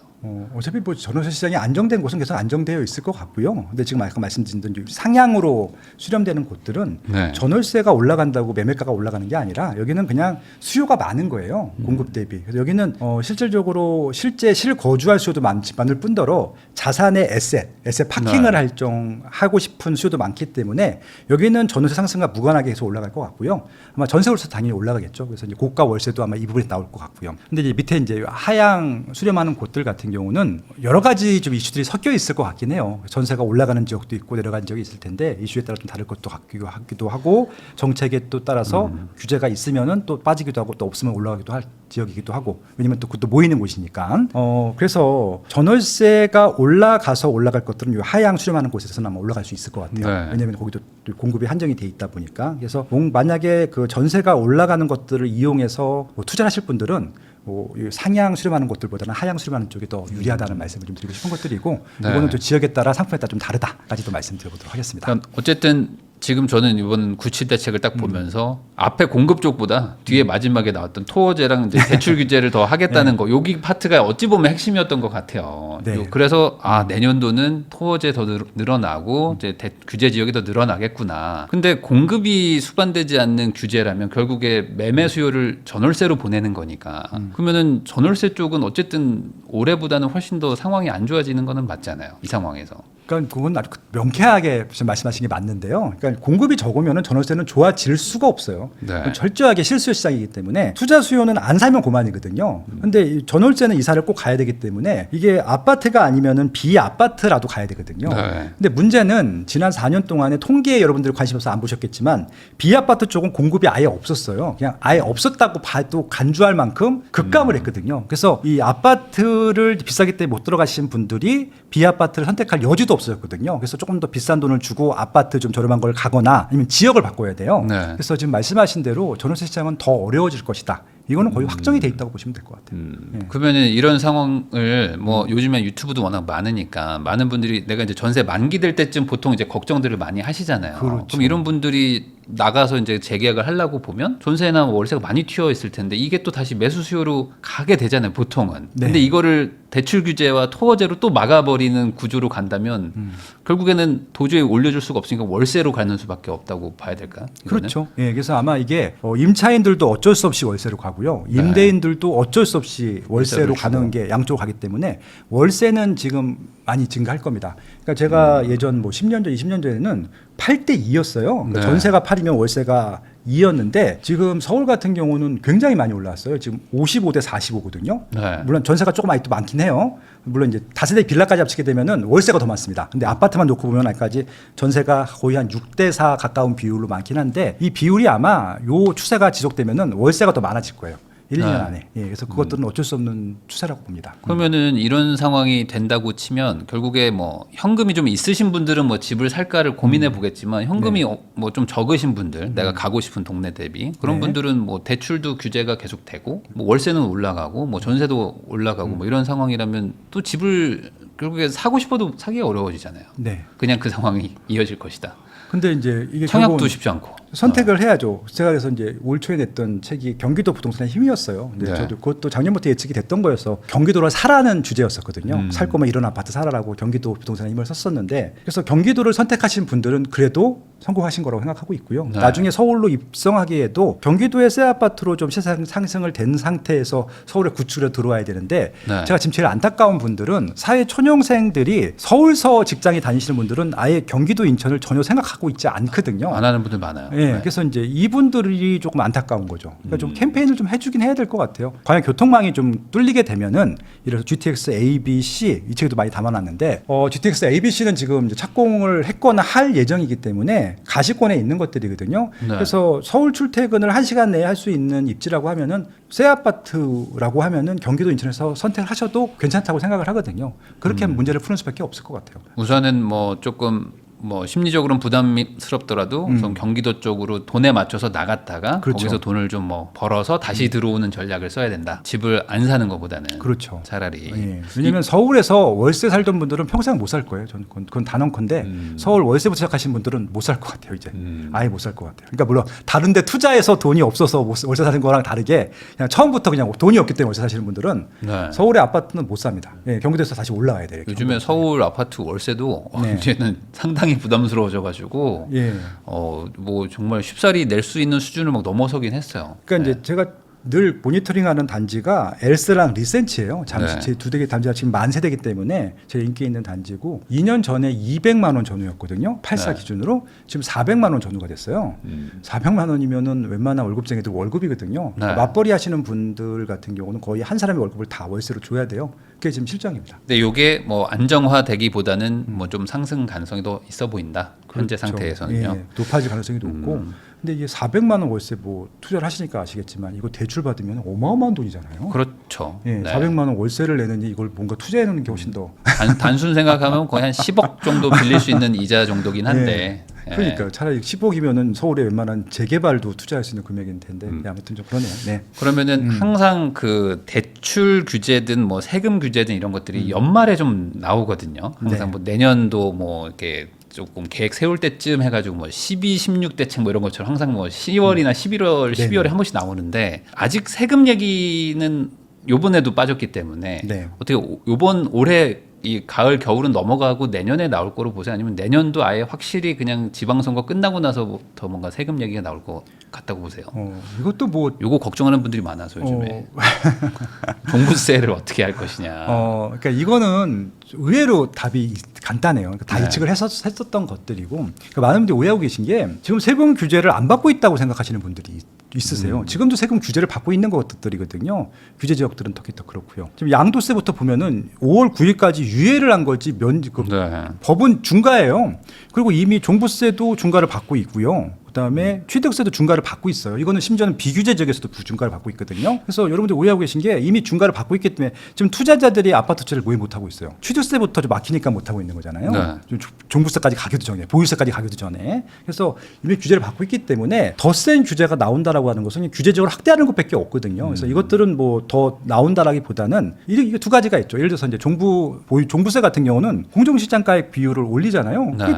어차피 뭐 전월세 시장이 안정된 곳은 계속 안정되어 있을 것 같고요. 근데 지금 아까 말씀드린 상향으로 수렴되는 곳들은 네. 전월세가 올라간다고 매매가가 올라가는 게 아니라 여기는 그냥 수요가 많은 거예요. 공급 대비. 그래서 여기는 실질적으로 실거주할 수요도 많을 뿐더러 자산의 에셋 파킹을 네. 하고 싶은 수요도 많기 때문에 여기는 전월세 상승과 무관하게 계속 올라갈 것 같고요. 아마 전세월세 당연히 올라가겠죠. 그래서 이제 고가 월세도 아마 이 부분에 나올 것 같고요. 근데 이제 밑에 이제 하향 수렴하는 곳들 같은 경우는 여러 가지 좀 이슈들이 섞여 있을 것 같긴 해요. 전세가 올라가는 지역도 있고 내려가는 지역이 있을 텐데 이슈에 따라 좀 다를 것도 같기도 하고 정책에 또 따라서 규제가 있으면은 또 빠지기도 하고 또 없으면 올라가기도 할 지역이기도 하고 왜냐면 또 그것도 모이는 곳이니까 그래서 전월세가 올라가서 올라갈 것들은 이 하향 수렴하는 곳에서는 아마 올라갈 수 있을 것 같아요. 네. 왜냐하면 거기도 공급이 한정이 돼 있다 보니까 그래서 만약에 그 전세가 올라가는 것들을 이용해서 뭐 투자를 하실 분들은 이 상향 수렴하는 곳들보다는 하향 수렴하는 쪽이 더 유리하다는 말씀을 좀 드리고 싶은 것들이고 네. 이거는 또 지역에 따라 상품에 따라 좀 다르다까지도 말씀드려보도록 하겠습니다. 그러니까 어쨌든 지금 저는 이번 97 대책을 딱 보면서 앞에 공급 쪽보다 뒤에 마지막에 나왔던 토어제랑 이제 대출 규제를 더 하겠다는 거 여기 파트가 어찌 보면 핵심이었던 것 같아요. 네. 그래서 내년도는 토어제 더 늘어나고 이제 규제 지역이 더 늘어나겠구나. 근데 공급이 수반되지 않는 규제라면 결국에 매매 수요를 전월세로 보내는 거니까 그러면은 전월세 쪽은 어쨌든 올해보다는 훨씬 더 상황이 안 좋아지는 거는 맞잖아요. 이 상황에서. 그러니까 그건 아주 명쾌하게 말씀하신 게 맞는데요. 그러니까 공급이 적으면 전월세는 좋아질 수가 없어요. 네. 철저하게 실수요 시장이기 때문에 투자 수요는 안 사면 고만이거든요. 근데 전월세는 이사를 꼭 가야 되기 때문에 이게 아파트가 아니면은 비아파트라도 가야 되거든요. 네. 근데 문제는 지난 4년 동안에 통계에 여러분들이 관심 없어 안 보셨겠지만 비아파트 쪽은 공급이 아예 없었어요. 그냥 아예 없었다고 봐도 간주할 만큼 급감을 했거든요. 그래서 이 아파트를 비싸기 때문에 못 들어가신 분들이 비아파트를 선택할 여지도 없었거든요. 그래서 조금 더 비싼 돈을 주고 아파트 좀 저렴한 걸 가거나 아니면 지역을 바꿔야 돼요. 네. 그래서 지금 말씀하신 대로 전월세 시장은 더 어려워질 것이다. 이거는 거의 확정이 돼 있다고 보시면 될 것 같아요. 그러면은 이런 상황을 뭐 요즘에 유튜브도 워낙 많으니까 많은 분들이 내가 이제 전세 만기 될 때쯤 보통 이제 걱정들을 많이 하시잖아요. 그렇죠. 그럼 이런 분들이 나가서 이제 재계약을 하려고 보면 전세나 월세가 많이 튀어 있을 텐데 이게 또 다시 매수 수요로 가게 되잖아요, 보통은. 네. 근데 이거를 대출 규제와 토어제로 또 막아버리는 구조로 간다면 결국에는 도저히 올려줄 수가 없으니까 월세로 가는 수밖에 없다고 봐야 될까? 이거는? 그렇죠. 예, 그래서 아마 이게 임차인들도 어쩔 수 없이 월세로 가고요. 임대인들도 어쩔 수 없이 월세로 가는 게 양쪽으로 가기 때문에 월세는 지금 많이 증가할 겁니다. 그러니까 제가 예전 뭐 10년 전, 20년 전에는 8대 2였어요. 그러니까 네. 전세가 8이면 월세가 2였는데 지금 서울 같은 경우는 굉장히 많이 올라왔어요. 지금 55대 45거든요. 네. 물론 전세가 조금 아직도 많긴 해요. 물론 이제 다세대 빌라까지 합치게 되면은 월세가 더 많습니다. 근데 아파트만 놓고 보면 아직까지 전세가 거의 한 6대 4 가까운 비율로 많긴 한데 이 비율이 아마 요 추세가 지속되면은 월세가 더 많아질 거예요. 1, 2년 안에. 예, 그래서 그것들은 어쩔 수 없는 추세라고 봅니다. 그러면은 이런 상황이 된다고 치면 결국에 뭐 현금이 좀 있으신 분들은 뭐 집을 살까를 고민해 보겠지만 현금이 뭐 좀 적으신 분들, 내가 가고 싶은 동네 대비 그런 네. 분들은 뭐 대출도 규제가 계속되고 뭐 월세는 올라가고 뭐 전세도 올라가고 뭐 이런 상황이라면 또 집을 결국에 사고 싶어도 사기가 어려워지잖아요. 네. 그냥 그 상황이 이어질 것이다. 근데 이제 이게 청약도 결국은 쉽지 않고. 선택을 해야죠. 제가 그래서 이제 올 초에 냈던 책이 경기도 부동산의 힘이었어요. 근데 네. 저도 그것도 작년부터 예측이 됐던 거여서 경기도를 사라는 주제였었거든요. 살 거면 이런 아파트 사라라고 경기도 부동산의 힘을 썼었는데 그래서 경기도를 선택하신 분들은 그래도 성공하신 거라고 생각하고 있고요. 네. 나중에 서울로 입성하기에도 경기도의 새 아파트로 좀 시장 상승을 된 상태에서 서울에 구축을 들어와야 되는데 네. 제가 지금 제일 안타까운 분들은 사회 초년생들이 서울서 직장에 다니시는 분들은 아예 경기도 인천을 전혀 생각하고 있지 않거든요. 안 하는 분들 많아요. 예, 네. 그래서 이제 이분들이 조금 안타까운 거죠. 그러니까 좀 캠페인을 좀 해주긴 해야 될 것 같아요. 과연 교통망이 좀 뚫리게 되면은 이래서 GTX A, B, C 이 책에도 많이 담아놨는데 GTX A, B, C는 지금 이제 착공을 했거나 할 예정이기 때문에 가시권에 있는 것들이거든요. 네. 그래서 서울 출퇴근을 1시간 내에 할 수 있는 입지라고 하면은 새 아파트라고 하면은 경기도 인천에서 선택을 하셔도 괜찮다고 생각을 하거든요. 그렇게 하면 문제를 푸는 수밖에 없을 것 같아요. 우선은 뭐 조금 뭐 심리적으로는 부담스럽더라도 우선 경기도 쪽으로 돈에 맞춰서 나갔다가 그렇죠. 거기서 돈을 좀 뭐 벌어서 다시 들어오는 전략을 써야 된다. 집을 안 사는 것보다는 그렇죠. 차라리. 예. 왜냐면 서울에서 월세 살던 분들은 평생 못 살 거예요. 저는 그건 단언컨대 서울 월세부터 시작하신 분들은 못 살 것 같아요. 이제 아예 못 살 것 같아요. 그러니까 물론 다른데 투자해서 돈이 없어서 월세 사는 거랑 다르게 그냥 처음부터 그냥 돈이 없기 때문에 월세 사시는 분들은 네. 서울의 아파트는 못 삽니다. 예, 경기도에서 다시 올라와야 돼요. 요즘에 서울 아파트 월세도 네. 이제는 상당히 부담스러워져가지고 예. 뭐 정말 쉽사리 낼 수 있는 수준을 막 넘어서긴 했어요. 그러니까 네. 이제 제가 늘 모니터링하는 단지가 엘스랑 리센치예요. 잠시 네. 제 두 개 단지가 지금 만 세대이기 때문에 제일 인기 있는 단지고 2년 전에 200만 원 전후였거든요. 84 네. 기준으로 지금 400만 원 전후가 됐어요. 400만 원이면은 웬만한 월급쟁이들 월급이거든요. 네. 맞벌이 하시는 분들 같은 경우는 거의 한 사람의 월급을 다 월세로 줘야 돼요. 그게 지금 실정입니다. 근데 이게 뭐 안정화되기보다는 뭐 좀 상승 가능성이 더 있어 보인다. 현재 그렇죠. 상태에서는요. 예, 높아질 가능성이 높고. 근데 이게 400만 원 월세 뭐 투자를 하시니까 아시겠지만 이거 대출 받으면 어마어마한 돈이잖아요. 그렇죠. 예, 네. 400만 원 월세를 내느니 이걸 뭔가 투자해 놓는 게 훨씬 더 단순 생각하면 거의 한 10억 정도 빌릴 수 있는 이자 정도긴 한데. 예. 그러니까 차라리 10억이면은 서울에 웬만한 재개발도 투자할 수 있는 금액일 텐데 네, 아무튼 좀 그러네요. 네. 그러면은 항상 그 대출 규제든 뭐 세금 규제든 이런 것들이 연말에 좀 나오거든요. 항상 네. 뭐 내년도 뭐 이렇게 조금 계획 세울 때쯤 해가지고 뭐 12, 16 대책 뭐 이런 것처럼 항상 뭐 10월이나 11월, 12월에 한 번씩 나오는데 아직 세금 얘기는 요번에도 빠졌기 때문에 네. 어떻게 요번 올해 이 가을 겨울은 넘어가고 내년에 나올 거로 보세요? 아니면 내년도 아예 확실히 그냥 지방선거 끝나고 나서부터 뭔가 세금 얘기가 나올 것 같다고 보세요? 이것도 뭐 요거 걱정하는 분들이 많아서 요즘에 종부세를 어떻게 할 것이냐. 그러니까 이거는 의외로 답이 간단해요. 그러니까 다 네. 예측을 했었던 것들이고 그러니까 많은 분들이 오해하고 계신 게 지금 세금 규제를 안 받고 있다고 생각하시는 분들이 있으세요. 지금도 세금 규제를 받고 있는 것들이거든요. 규제 지역들은 특히 더 그렇고요. 지금 양도세부터 보면은 5월 9일까지 유예를 한 거지 네. 법은 중과예요. 그리고 이미 종부세도 중과를 받고 있고요. 그다음에 취득세도 중과를 받고 있어요. 이거는 심지어는 비규제 지역에서도 중과를 받고 있거든요. 그래서 여러분들 오해하고 계신 게 이미 중과를 받고 있기 때문에 지금 투자자들이 아파트채를 왜 못하고 있어요. 취득세부터 좀 막히니까 못하고 있는 거잖아요. 네. 좀 종부세까지 가기도 전에, 보유세까지 가기도 전에. 그래서 이미 규제를 받고 있기 때문에 더 센 규제가 나온다라고 하는 것은 규제적으로 확대하는 것밖에 없거든요. 그래서 이것들은 뭐 더 나온다라기보다는 이게 두 가지가 있죠. 예를 들어서 이제 종부세 같은 경우는 공정시장가액 비율을 올리잖아요. 네.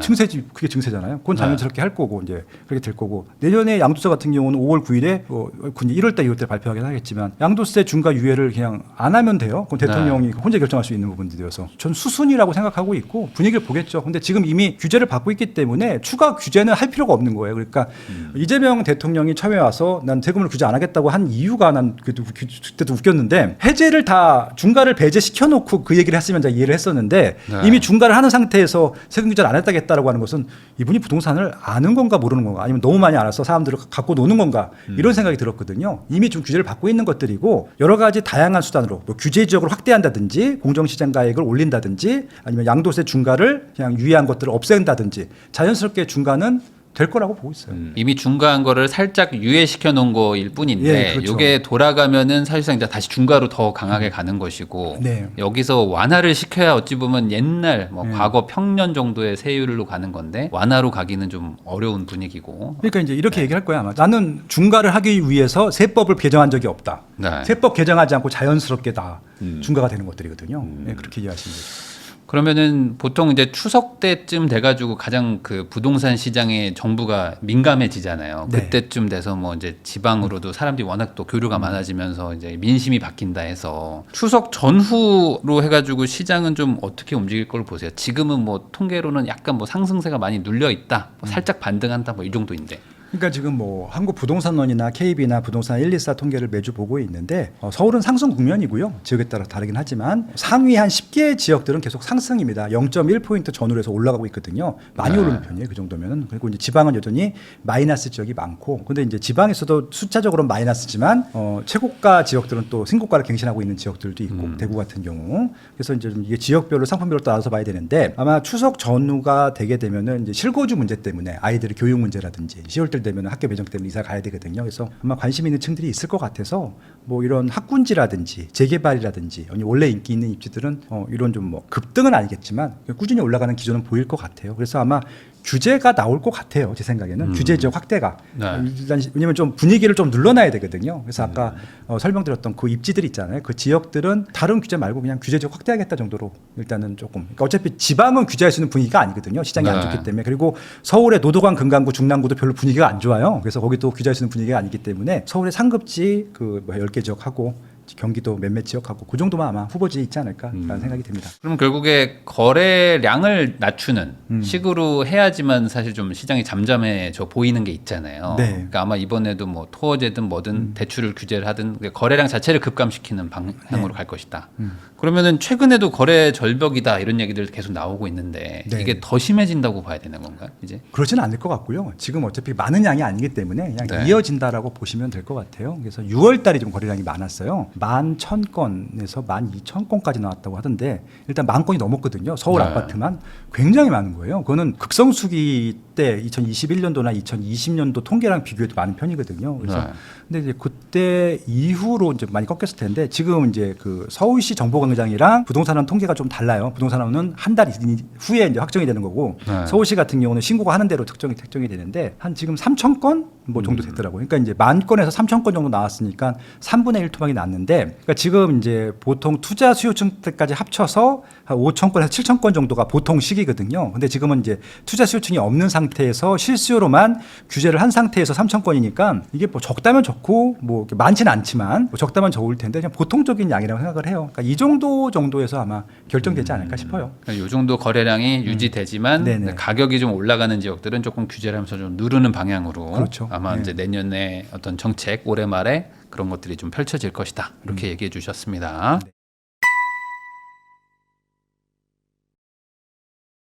그게 증세잖아요. 그건 자연스럽게 할 거고 이제 그렇게 될 거고 내년에 양도세 같은 경우는 5월 9일에 1월달 2월달 발표하긴 하겠지만 양도세 중과 유예를 그냥 안 하면 돼요. 그건 대통령이 혼자 결정할 수 있는 부분들이어서 전 수순이라고 생각하고 있고 분위기를 보겠죠. 근데 지금 이미 규제를 받고 있기 때문에 추가 규제는 할 필요가 없는 거예요. 그러니까 이재명 대통령이 처음에 와서 난 세금을 규제 안 하겠다고 한 이유가 난 그때도 웃겼는데 해제를 다 중과를 배제시켜 놓고 그 얘기를 했으면 제가 이해를 했었는데 네. 이미 중과를 하는 상태에서 세금 규제를 안 했다겠다라고 하는 것은 이분이 부동산을 아는 건가 모르는 건가 아니면 너무 많이 알아서 사람들을 갖고 노는 건가 이런 생각이 들었거든요. 이미 좀 규제를 받고 있는 것들이고 여러 가지 다양한 수단으로 뭐 규제 지역을 확대한다든지 공정시장 가액을 올린다든지 아니면 양도세 중과를 그냥 유예한 것들을 없앤다든지 자연스럽게 중과는 될 거라고 보고 있어요. 이미 중과한 거를 살짝 유예시켜 놓은 거일 뿐인데 예, 그렇죠. 이게 돌아가면은 사실상 이제 다시 중과로 더 강하게 가는 것이고 네. 여기서 완화를 시켜야 어찌 보면 옛날 뭐 과거 평년 정도의 세율로 가는 건데 완화로 가기는 좀 어려운 분위기고. 그러니까 이제 이렇게 얘기할 거야 아마. 나는 중과를 하기 위해서 세법을 개정한 적이 없다. 네. 세법 개정하지 않고 자연스럽게 다 중과가 되는 것들이거든요. 네, 그렇게 이해하시면 되죠. 그러면은 보통 이제 추석 때쯤 돼가지고 가장 그 부동산 시장에 정부가 민감해지잖아요. 네. 그때쯤 돼서 뭐 이제 지방으로도 사람들이 워낙 또 교류가 많아지면서 이제 민심이 바뀐다 해서 추석 전후로 해가지고 시장은 좀 어떻게 움직일 걸 보세요. 지금은 뭐 통계로는 약간 뭐 상승세가 많이 눌려 있다, 뭐 살짝 반등한다, 뭐 이 정도인데. 그러니까 지금 뭐 한국부동산원이나 KB나 부동산 124 통계를 매주 보고 있는데 서울은 상승 국면이고요. 지역에 따라 다르긴 하지만 상위 한 10개 지역들은 계속 상승입니다. 0.1포인트 전후로 해서 올라가고 있거든요. 많이 오르는 편이에요. 그 정도면은. 그리고 이제 지방은 여전히 마이너스 지역이 많고 근데 이제 지방에서도 숫자적으로는 마이너스지만 최고가 지역들은 또 신고가를 갱신하고 있는 지역들도 있고 대구 같은 경우. 그래서 이제 좀 이게 지역별로 상품별로 따라서 봐야 되는데 아마 추석 전후가 되게 되면은 이제 실거주 문제 때문에 아이들의 교육 문제라든지 10월달 되면 학교 배정 때문에 이사 가야 되거든요. 그래서 아마 관심 있는 층들이 있을 것 같아서 뭐 이런 학군지라든지 재개발이라든지 원래 인기 있는 입지들은 이런 좀 뭐 급등은 아니겠지만 꾸준히 올라가는 기조는 보일 것 같아요. 그래서 아마 규제가 나올 것 같아요. 제 생각에는 규제 지역 확대가 일단 왜냐하면 좀 분위기를 좀 눌러놔야 되거든요. 그래서 아까 설명드렸던 그 입지들 있잖아요. 그 지역들은 다른 규제 말고 그냥 규제 지역 확대하겠다 정도로 일단은 조금. 그러니까 어차피 지방은 규제할 수 있는 분위기가 아니거든요. 시장이 안 좋기 때문에. 그리고 서울의 노도관, 금강구, 중랑구도 별로 분위기가 안 좋아요. 그래서 거기도 규제할 수 있는 분위기가 아니기 때문에 서울의 상급지 그 10개 지역하고 경기도 몇몇 지역하고 그 정도만 아마 후보지에 있지 않을까라는 생각이 듭니다. 그럼 결국에 거래량을 낮추는 식으로 해야지만 사실 좀 시장이 잠잠해져 보이는 게 있잖아요. 네. 그러니까 아마 이번에도 뭐 토어제든 뭐든 대출을 규제를 하든 거래량 자체를 급감시키는 방향으로 갈 것이다. 그러면은 최근에도 거래 절벽이다 이런 얘기들 계속 나오고 있는데 네. 이게 더 심해진다고 봐야 되는 건가요? 이제? 그렇지는 않을 것 같고요. 지금 어차피 많은 양이 아니기 때문에 그냥 네. 이어진다라고 보시면 될 것 같아요. 그래서 6월 달에 좀 거래량이 많았어요. 11,000건에서 12,000건까지 나왔다고 하던데 일단 10,000건이 넘었거든요. 서울 네. 아파트만 굉장히 많은 거예요. 그거는 극성수기 때 2021년도나 2020년도 통계랑 비교해도 많은 편이거든요. 그래서 네. 근데 이제 그때 이후로 이제 많이 꺾였을 텐데 지금 이제 그 서울시 정보광장이랑 부동산원 통계가 좀 달라요. 부동산원은 한 달 후에 이제 확정이 되는 거고 네. 서울시 같은 경우는 신고가 하는 대로 특정이 되는데 한 지금 3,000건 뭐 정도 됐더라고요. 그러니까 이제 10,000건에서 3,000건 정도 나왔으니까 3분의 1 토막이 났는데 그러니까 지금 이제 보통 투자 수요층 때까지 합쳐서 한 5,000건에서 7,000건 정도가 보통 시기거든요. 근데 지금은 이제 투자 수요층이 없는 상태에서 실수요로만 규제를 한 상태에서 3,000건이니까 이게 뭐 적다면 적고 뭐 많지는 않지만 뭐 적다면 적을 텐데 그냥 보통적인 양이라고 생각을 해요. 그러니까 이 정도에서 아마 결정되지 않을까 싶어요. 그러니까 이 정도 거래량이 유지되지만 네네. 가격이 좀 올라가는 지역들은 조금 규제를 하면서 좀 누르는 방향으로 그렇죠. 아마 네. 이제 내년에 어떤 정책 올해 말에 그런 것들이 좀 펼쳐질 것이다 이렇게 얘기해 주셨습니다. 네.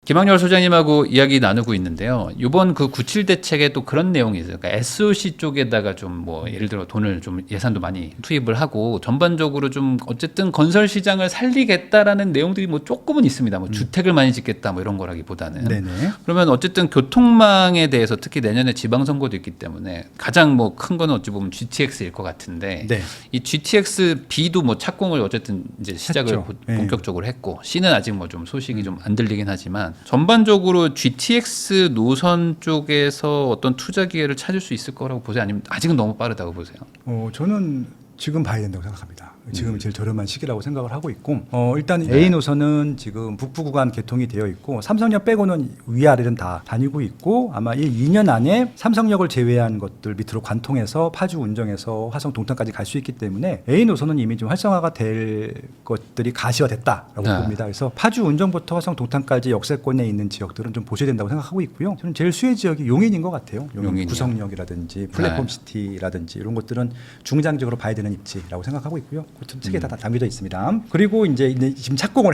김학렬 소장님하고 이야기 나누고 있는데요. 이번 그 97 대책에 또 그런 내용이 있어요. 그러니까 SOC 쪽에다가 좀 뭐 예를 들어 돈을 좀 예산도 많이 투입을 하고 전반적으로 좀 어쨌든 건설 시장을 살리겠다라는 내용들이 뭐 조금은 있습니다. 뭐 주택을 많이 짓겠다 뭐 이런 거라기보다는. 네네. 그러면 어쨌든 교통망에 대해서 특히 내년에 지방선거도 있기 때문에 가장 뭐 큰 거는 어찌 보면 GTX일 것 같은데 네. 이 GTX B도 뭐 착공을 어쨌든 이제 시작을 했죠. 네. 본격적으로 했고 C는 아직 뭐 좀 소식이 좀 안 들리긴 하지만 전반적으로 GTX 노선 쪽에서 어떤 투자 기회를 찾을 수 있을 거라고 보세요? 아니면 아직은 너무 빠르다고 보세요? 저는 지금 봐야 된다고 생각합니다. 지금 제일 저렴한 시기라고 생각을 하고 있고 일단 A 노선은 지금 북부 구간 개통이 되어 있고 삼성역 빼고는 위아래는 다 다니고 있고 아마 이 2년 안에 삼성역을 제외한 것들 밑으로 관통해서 파주 운정에서 화성 동탄까지 갈 수 있기 때문에 A 노선은 이미 좀 활성화가 될 것들이 가시화됐다라고 네. 봅니다. 그래서 파주 운정부터 화성 동탄까지 역세권에 있는 지역들은 좀 보셔야 된다고 생각하고 있고요. 저는 제일 수혜 지역이 용인인 것 같아요. 용인이요? 구성역이라든지 플랫폼 시티라든지 이런 것들은 중장기적으로 봐야 되는 입지라고 생각하고 있고요. 그 책에 다 담겨져 있습니다. 그리고 이제 지금 착공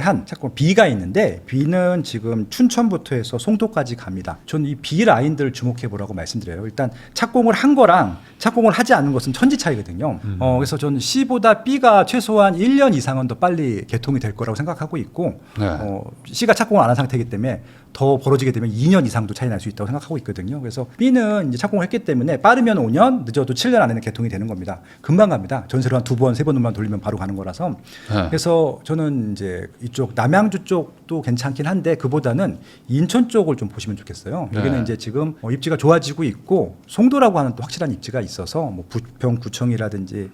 B가 있는데 B는 지금 춘천부터 해서 송도까지 갑니다. 저는 이 B 라인들 주목해 보라고 말씀드려요. 일단 착공을 한 거랑 착공을 하지 않은 것은 천지 차이거든요. 그래서 저는 C보다 B가 최소한 1년 이상은 더 빨리 개통이 될 거라고 생각하고 있고 네. C가 착공을 안 한 상태이기 때문에 더 벌어지게 되면 2년 이상도 차이 날 수 있다고 생각하고 있거든요. 그래서 B는 이제 착공을 했기 때문에 빠르면 5년, 늦어도 7년 안에는 개통이 되는 겁니다. 금방 갑니다. 전세로 한 2번, 3번만 돌리면 바로 가는 거라서. 네. 그래서 저는 이제 이쪽 남양주 쪽도 괜찮긴 한데 그보다는 인천 쪽을 좀 보시면 좋겠어요. 네. 여기는 이제 지금 입지가 좋아지고 있고 송도라고 하는 또 확실한 입지가 있어서 뭐 부평구청이라든지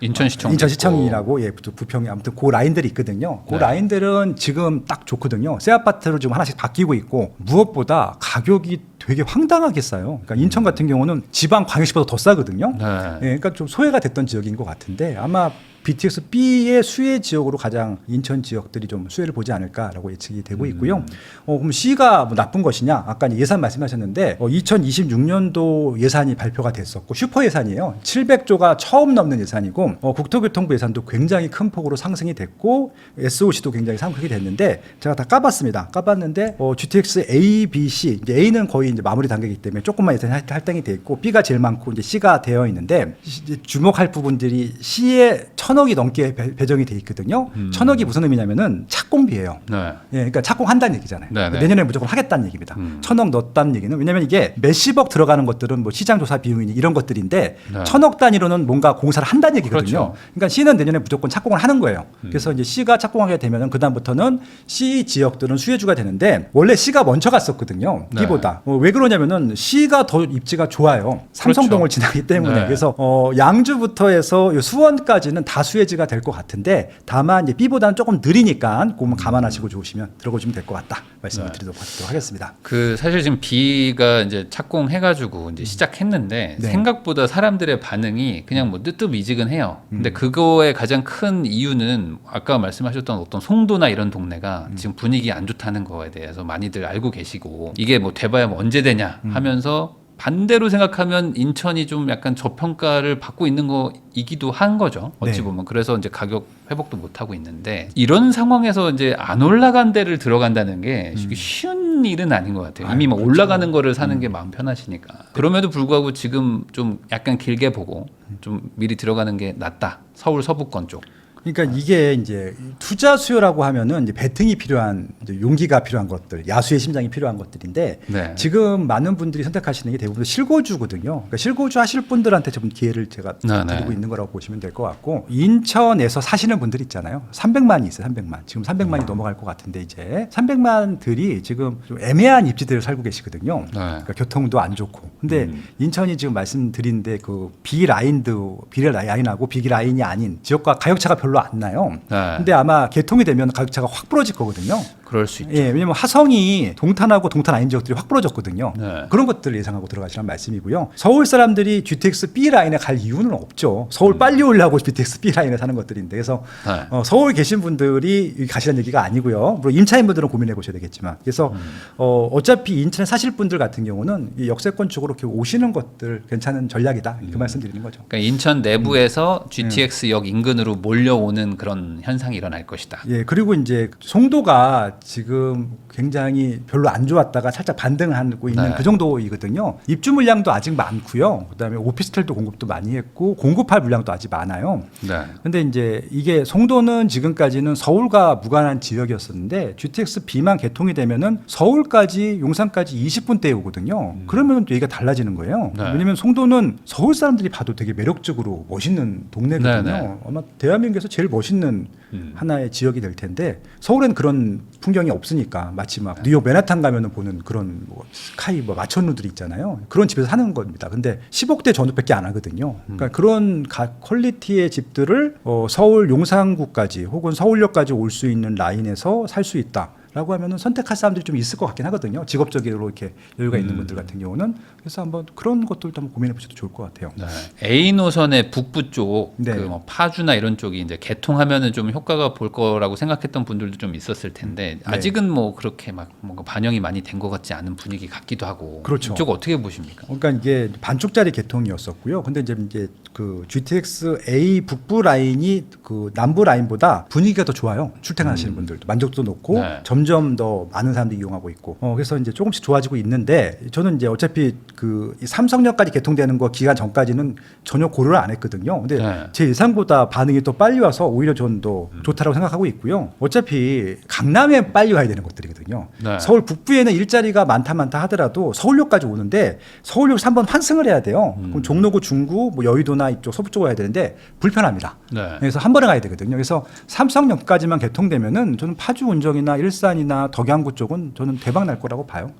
인천시청 인천시청이라고 예, 또 부평이 아무튼 그 라인들이 있거든요. 그 네. 라인들은 지금 딱 좋거든요. 새 아파트로 지금 하나씩 바뀌고 있고 무엇보다 가격이 되게 황당하게 싸요. 그러니까 인천 같은 경우는 지방 광역시보다 더 싸거든요. 네. 예, 그러니까 좀 소외가 됐던 지역인 것 같은데 아마 BTX B의 수혜 지역으로 가장 인천 지역들이 좀 수혜를 보지 않을까라고 예측이 되고 있고요. 그럼 C가 뭐 나쁜 것이냐? 아까 예산 말씀하셨는데 2026년도 예산이 발표가 됐었고 슈퍼 예산이에요. 700조가 처음 넘는 예산이고 국토교통부 예산도 굉장히 큰 폭으로 상승이 됐고 SOC도 굉장히 상승이 됐는데 제가 다 까봤습니다. 까봤는데 GTX A, B, C 이제 A는 거의 이제 마무리 단계이기 때문에 조금만 예산이 할당이 돼 있고 B가 제일 많고 이제 C가 되어 있는데 이제 주목할 부분들이 C에 1,000억이 넘게 배정이 돼 있거든요. 1,000억이 무슨 의미냐면은 착공비예요. 네. 예, 그러니까 착공한다는 얘기잖아요. 네, 네. 내년에 무조건 하겠다는 얘기입니다. 1,000억 넣었다는 얘기는 왜냐면 이게 몇십억 들어가는 것들은 뭐 시장 조사 비용이니 이런 것들인데 네. 1,000억 단위로는 뭔가 공사를 한다는 얘기거든요. 그렇죠. 그러니까 C는 내년에 무조건 착공을 하는 거예요. 그래서 이제 C가 착공하게 되면은 그다음부터는 C 지역들은 수혜주가 되는데 원래 C가 먼저 갔었거든요. 네. B보다. 왜 그러냐면은 C가 더 입지가 좋아요. 삼성동을 지나기 때문에. 네. 그래서 양주부터 해서 수원까지는 다 수혜지가 될 것 같은데 다만 이제 B보다는 조금 느리니까 그거만 감안하시고 좋으시면 들어보시면 될 것 같다 말씀을 드리도록 하겠습니다. 그 사실 지금 B가 이제 착공해가지고 이제 시작했는데 네. 생각보다 사람들의 반응이 그냥 뭐 뜨뜻미지근해요. 근데 그거의 가장 큰 이유는 아까 말씀하셨던 어떤 송도나 이런 동네가 지금 분위기 안 좋다는 거에 대해서 많이들 알고 계시고 이게 뭐 돼봐야 뭐 언제 되냐 하면서 반대로 생각하면 인천이 좀 약간 저평가를 받고 있는 거이기도 한 거죠. 어찌 네. 보면. 그래서 이제 가격 회복도 못 하고 있는데 이런 상황에서 이제 안 올라간 데를 들어간다는 게 쉬운 일은 아닌 것 같아요. 이미 뭐 올라가는 거를 사는 게 마음 편하시니까. 그럼에도 불구하고 지금 좀 약간 길게 보고 좀 미리 들어가는 게 낫다. 서울 서부권 쪽. 그러니까 이게 이제 투자 수요라고 하면은 이제 배팅이 필요한 이제 용기가 필요한 것들, 야수의 심장이 필요한 것들인데 네. 지금 많은 분들이 선택하시는 게 대부분 실거주거든요. 그러니까 실거주 하실 분들한테 좀 기회를 제가 드리고 있는 거라고 보시면 될 것 같고 인천에서 사시는 분들 있잖아요. 300만이 있어요. 300만. 지금 300만이 넘어갈 것 같은데 이제 300만들이 지금 좀 애매한 입지들을 살고 계시거든요. 네. 그러니까 교통도 안 좋고. 근데 인천이 지금 말씀드린데 그 B 라인하고 B 라인이 아닌 지역과 가격차가 별로 안 나요. 네. 근데 아마 개통이 되면 가격차가 확 벌어질 거거든요. 그럴 수 있죠. 예, 왜냐면 하성이 동탄하고 동탄 아닌 지역들이 확 벌어졌거든요. 네. 그런 것들을 예상하고 들어가시라는 말씀이고요. 서울 사람들이 GTX B 라인에 갈 이유는 없죠. 서울 빨리 오려고 GTX B 라인에 사는 것들인데 그래서 네. 서울 계신 분들이 여기 가시라는 얘기가 아니고요. 물론 임차인 분들은 고민해 보셔야 되겠지만 그래서 어차피 인천에 사실 분들 같은 경우는 이 역세권 쪽으로 이렇게 오시는 것들 괜찮은 전략이다. 그 말씀드리는 거죠. 그러니까 인천 내부에서 GTX역 인근으로 몰려오는 그런 현상이 일어날 것이다. 예, 그리고 이제 송도가 지금 굉장히 별로 안 좋았다가 살짝 반등하고 있는 네. 그 정도이거든요. 입주 물량도 아직 많고요. 그다음에 오피스텔도 공급도 많이 했고 공급할 물량도 아직 많아요. 네. 근데 이제 이게 송도는 지금까지는 서울과 무관한 지역이었었는데 GTX B만 개통이 되면은 서울까지 용산까지 20분대에 오거든요. 그러면 또 얘기가 달라지는 거예요. 네. 왜냐면 송도는 서울 사람들이 봐도 되게 매력적으로 멋있는 동네거든요. 네, 네. 아마 대한민국에서 제일 멋있는 하나의 지역이 될 텐데 서울에는 그런 풍경이 없으니까 마치 막 뉴욕 맨하탄 가면은 보는 그런 뭐 스카이 뭐 마천루들이 있잖아요. 그런 집에서 사는 겁니다. 근데 10억대 전후밖에 안 하거든요. 그러니까 그런 퀄리티의 집들을 서울 용산구까지 혹은 서울역까지 올 수 있는 라인에서 살 수 있다. 라고 하면은 선택할 사람들이 좀 있을 것 같긴 하거든요. 직업적으로 이렇게 여유가 있는 분들 같은 경우는 그래서 한번 그런 것들도 한번 고민해 보셔도 좋을 것 같아요. 네. A 노선의 북부 쪽, 네. 그 뭐 파주나 이런 쪽이 이제 개통하면은 좀 효과가 볼 거라고 생각했던 분들도 좀 있었을 텐데 아직은 뭐 그렇게 막 뭔가 반영이 많이 된 것 같지 않은 분위기 같기도 하고. 그렇죠. 이쪽 어떻게 보십니까? 그러니까 이게 반쪽짜리 개통이었었고요. 근데 이제 그 GTX A 북부 라인이 그 남부 라인보다 분위기가 더 좋아요. 출퇴근하시는 분들도 만족도 높고 네. 점점 더 많은 사람들이 이용하고 있고 그래서 이제 조금씩 좋아지고 있는데 저는 이제 어차피 그 삼성역까지 개통되는 거 기간 전까지는 전혀 고려를 안 했거든요. 근데 네. 제 예상보다 반응이 더 빨리 와서 오히려 저는 더 좋다고 생각하고 있고요. 어차피 강남에 빨리 와야 되는 것들이거든요. 네. 서울 북부에는 일자리가 많다 하더라도 서울역까지 오는데 서울역에서 한번 환승을 해야 돼요. 그럼 종로구, 중구, 뭐 여의도나 이쪽 서부 쪽으로 와야 되는데 불편합니다. 네. 그래서 한 번에 가야 되거든요. 그래서 삼성역까지만 개통되면은 저는 파주 운정이나 일산이나 덕양구 쪽은 저는 대박 날 거라고 봐요.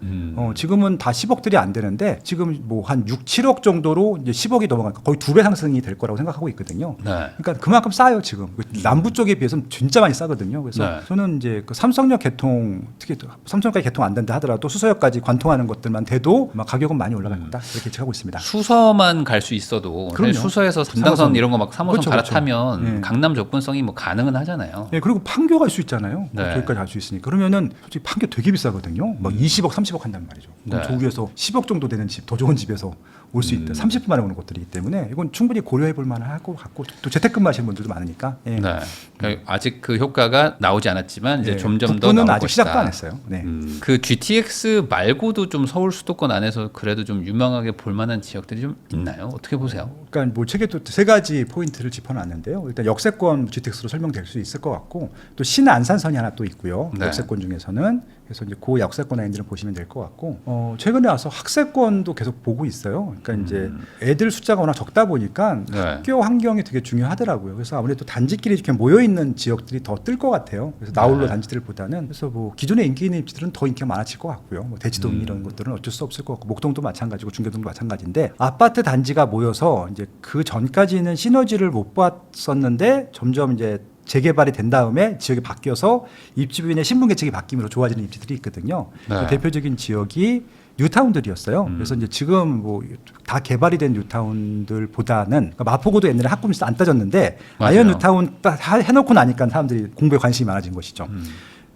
지금은 다 10억들이 안 되는데 지금 뭐 한 6, 7억 정도로 이제 10억이 넘어가니까 거의 2배 상승이 될 거라고 생각하고 있거든요. 네. 그러니까 그만큼 싸요 지금. 남부 쪽에 비해서는 진짜 많이 싸거든요. 그래서 네. 저는 이제 그 삼성역 개통, 특히 삼성역까지 개통 안 된다 하더라도 수서역까지 관통하는 것들만 돼도 아마 가격은 많이 올라갈 거다 이렇게 예측하고 있습니다. 수서만 갈 수 있어도 그럼요. 사실 수서에서 담당선 삼호선. 이런 거 막 3호선 그렇죠, 갈아타면 그렇죠. 예. 강남 접근성이 뭐 가능은 하잖아요. 네, 그리고 판교 갈 수 있잖아요. 네. 저기까지 갈 수 있으니까. 그러면은 솔직히 판교 되게 비싸거든요. 막 20억, 30억 한단 말이죠. 그럼 네. 저 위에서 10억 정도 되는 집, 더 좋은 집에서 올 수 있다. 30분 만에 오는 곳들이기 때문에 이건 충분히 고려해 볼 만할 것 같고 또 재택근무 하시는 분들도 많으니까. 예. 네. 그러니까 아직 그 효과가 나오지 않았지만 이제 예. 점점 더 북부는 나올 아직 것이다. 시작도 안 했어요. 네. 그 GTX 말고도 좀 서울 수도권 안에서 그래도 좀 유명하게 볼 만한 지역들이 좀 있나요? 어떻게 보세요? 그러니까 뭐 책에 또 세 가지 포인트를 짚어놨는데요. 일단 역세권 GTX로 설명될 수 있을 것 같고 또 신안산선이 하나 또 있고요. 네. 역세권 중에서는 그래서 이제 그 역세권 라인들을 보시면 될 것 같고 최근에 와서 학세권도 계속 보고 있어요. 그러니까 이제 애들 숫자가 워낙 적다 보니까 네. 학교 환경이 되게 중요하더라고요. 그래서 아무래도 단지끼리 이렇게 모여 있는 지역들이 더 뜰 것 같아요. 그래서 나홀로 네. 단지들보다는 그래서 뭐 기존에 인기 있는 입지들은 더 인기가 많아질 것 같고요. 뭐 대치동 이런 것들은 어쩔 수 없을 것 같고 목동도 마찬가지고 중계동도 마찬가지인데 아파트 단지가 모여서 이제 그 전까지는 시너지를 못 봤었는데 점점 이제 재개발이 된 다음에 지역이 바뀌어서 입주민의 신분 계층이 바뀌면서 좋아지는 입지들이 있거든요. 네. 그 대표적인 지역이 뉴타운들이었어요. 그래서 이제 지금 뭐 다 개발이 된 뉴타운들보다는 그러니까 마포구도 옛날에 학군에서 안 따졌는데 맞아요. 아이언 뉴타운 딱 해놓고 나니까 사람들이 공부에 관심이 많아진 것이죠.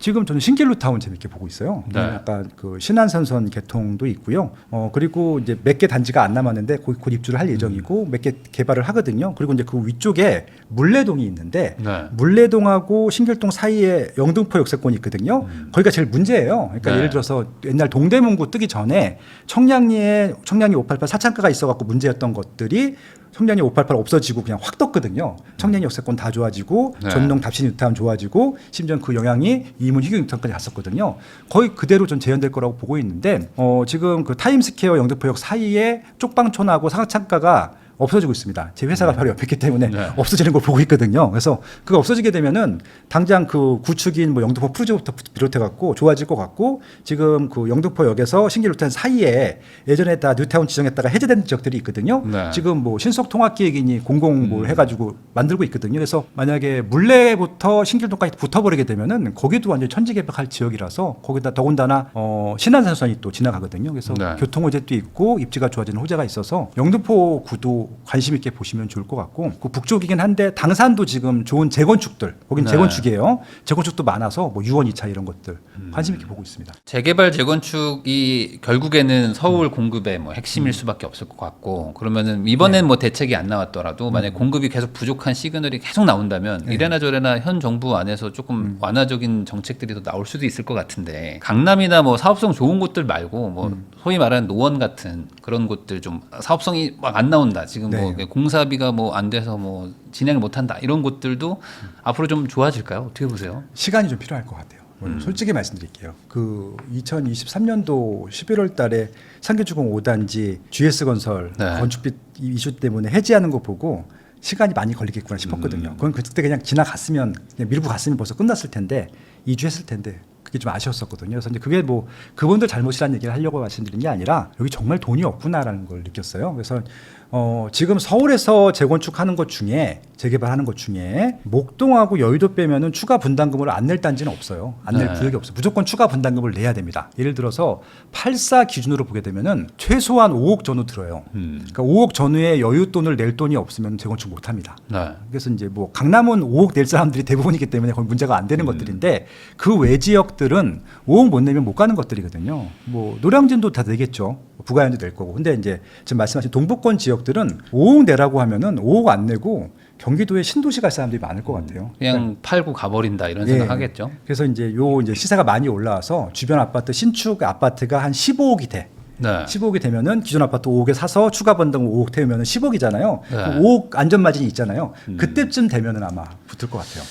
지금 저는 신길 뉴타운 재밌게 보고 있어요. 네. 약간 그 신안선선 개통도 있고요. 그리고 이제 몇 개 단지가 안 남았는데 곧 입주를 할 예정이고 몇 개 개발을 하거든요. 그리고 이제 그 위쪽에 물레동이 있는데 네. 물레동하고 신길동 사이에 영등포 역세권이 있거든요. 거기가 제일 문제예요. 그러니까 네. 예를 들어서 옛날 동대문구 뜨기 전에 청량리 588 사창가가 있어갖고 문제였던 것들이 청량리 588 없어지고 그냥 확 떴거든요. 청량리 역세권 다 좋아지고 네. 전농 답신 뉴타운 좋아지고 심지어 그 영향이 이문 희경 뉴타운까지 갔었거든요. 거의 그대로 전 재현될 거라고 보고 있는데 지금 그 타임스퀘어 영등포역 사이에 쪽방촌하고 상하창가가 없어지고 있습니다. 제 회사가 바로 옆에 있기 때문에 네. 없어지는 걸 보고 있거든요. 그래서 그거 없어지게 되면은 당장 그 구축인 뭐 영등포 프루지오부터 비롯해 갖고 좋아질 것 같고 지금 그 영등포역에서 신길 뉴타운 사이에 예전에 다 뉴타운 지정했다가 해제된 지역들이 있거든요. 네. 지금 뭐 신속통합기획인이 공공 뭘 해가지고 만들고 있거든요. 그래서 만약에 물레부터 신길동까지 붙어버리게 되면은 거기도 완전 천지개벽할 지역이라서 거기다 더군다나 신안산선이 또 지나가거든요. 그래서 네. 교통 호재도 있고 입지가 좋아지는 호재가 있어서 영등포 구도 관심 있게 보시면 좋을 것 같고 그 북쪽이긴 한데 당산도 지금 좋은 재건축들 거긴 네. 재건축이에요. 재건축도 많아서 뭐 유원 2차 이런 것들 관심 있게 보고 있습니다. 재개발 재건축이 결국에는 서울 공급의 뭐 핵심일 수밖에 없을 것 같고 그러면은 이번엔 뭐 대책이 안 나왔더라도 만약 공급이 계속 부족한 시그널이 계속 나온다면 이래나 저래나 현 정부 안에서 조금 완화적인 정책들이 더 나올 수도 있을 것 같은데 강남이나 뭐 사업성 좋은 곳들 말고 뭐 소위 말하는 노원 같은 그런 곳들 좀 사업성이 막 안 나온다 지금 뭐 네. 공사비가 뭐 안 돼서 뭐 진행을 못 한다 이런 곳들도 앞으로 좀 좋아질까요? 어떻게 보세요? 시간이 좀 필요할 것 같아요. 솔직히 말씀드릴게요. 그 2023년도 11월 달에 상계주공 5단지 GS건설 네. 건축비 이슈 때문에 해지하는 거 보고 시간이 많이 걸리겠구나 싶었거든요. 그건 그때 그냥 지나갔으면 그냥 밀고 갔으면 벌써 끝났을 텐데 2주 했을 텐데 그게 좀 아쉬웠었거든요. 그래서 이제 그게 뭐 그분들 잘못이라는 얘기를 하려고 말씀드린 게 아니라 여기 정말 돈이 없구나라는 걸 느꼈어요. 그래서 지금 서울에서 재건축하는 것 중에 재개발하는 것 중에 목동하고 여의도 빼면은 추가 분담금을 안 낼 단지는 없어요. 안 낼 네. 구역이 없어요. 무조건 추가 분담금을 내야 됩니다. 예를 들어서 84 기준으로 보게 되면은 최소한 5억 전후 들어요. 그러니까 5억 전후에 여윳돈을 낼 돈이 없으면 재건축 못 합니다. 네. 그래서 이제 뭐 강남은 5억 낼 사람들이 대부분이기 때문에 거의 문제가 안 되는 것들인데 그 외 지역들은 5억 못 내면 못 가는 것들이거든요. 뭐 노량진도 다 내겠죠. 부가연도 낼 거고. 근데 이제 지금 말씀하신 동부권 지역들은 5억 내라고 하면은 5억 안 내고 경기도에 신도시 갈 사람들이 많을 것 같아요. 그냥 팔고 가버린다 이런 예. 생각하겠죠. 그래서 이제 시세가 많이 올라와서 주변 아파트 신축 아파트가 한 15억이 돼. 네. 15억이 되면은 기존 아파트 5억에 사서 추가 번등 5억 태우면은 10억이잖아요. 네. 5억 안전 마진이 있잖아요. 그때쯤 되면은 아마 붙을 것 같아요.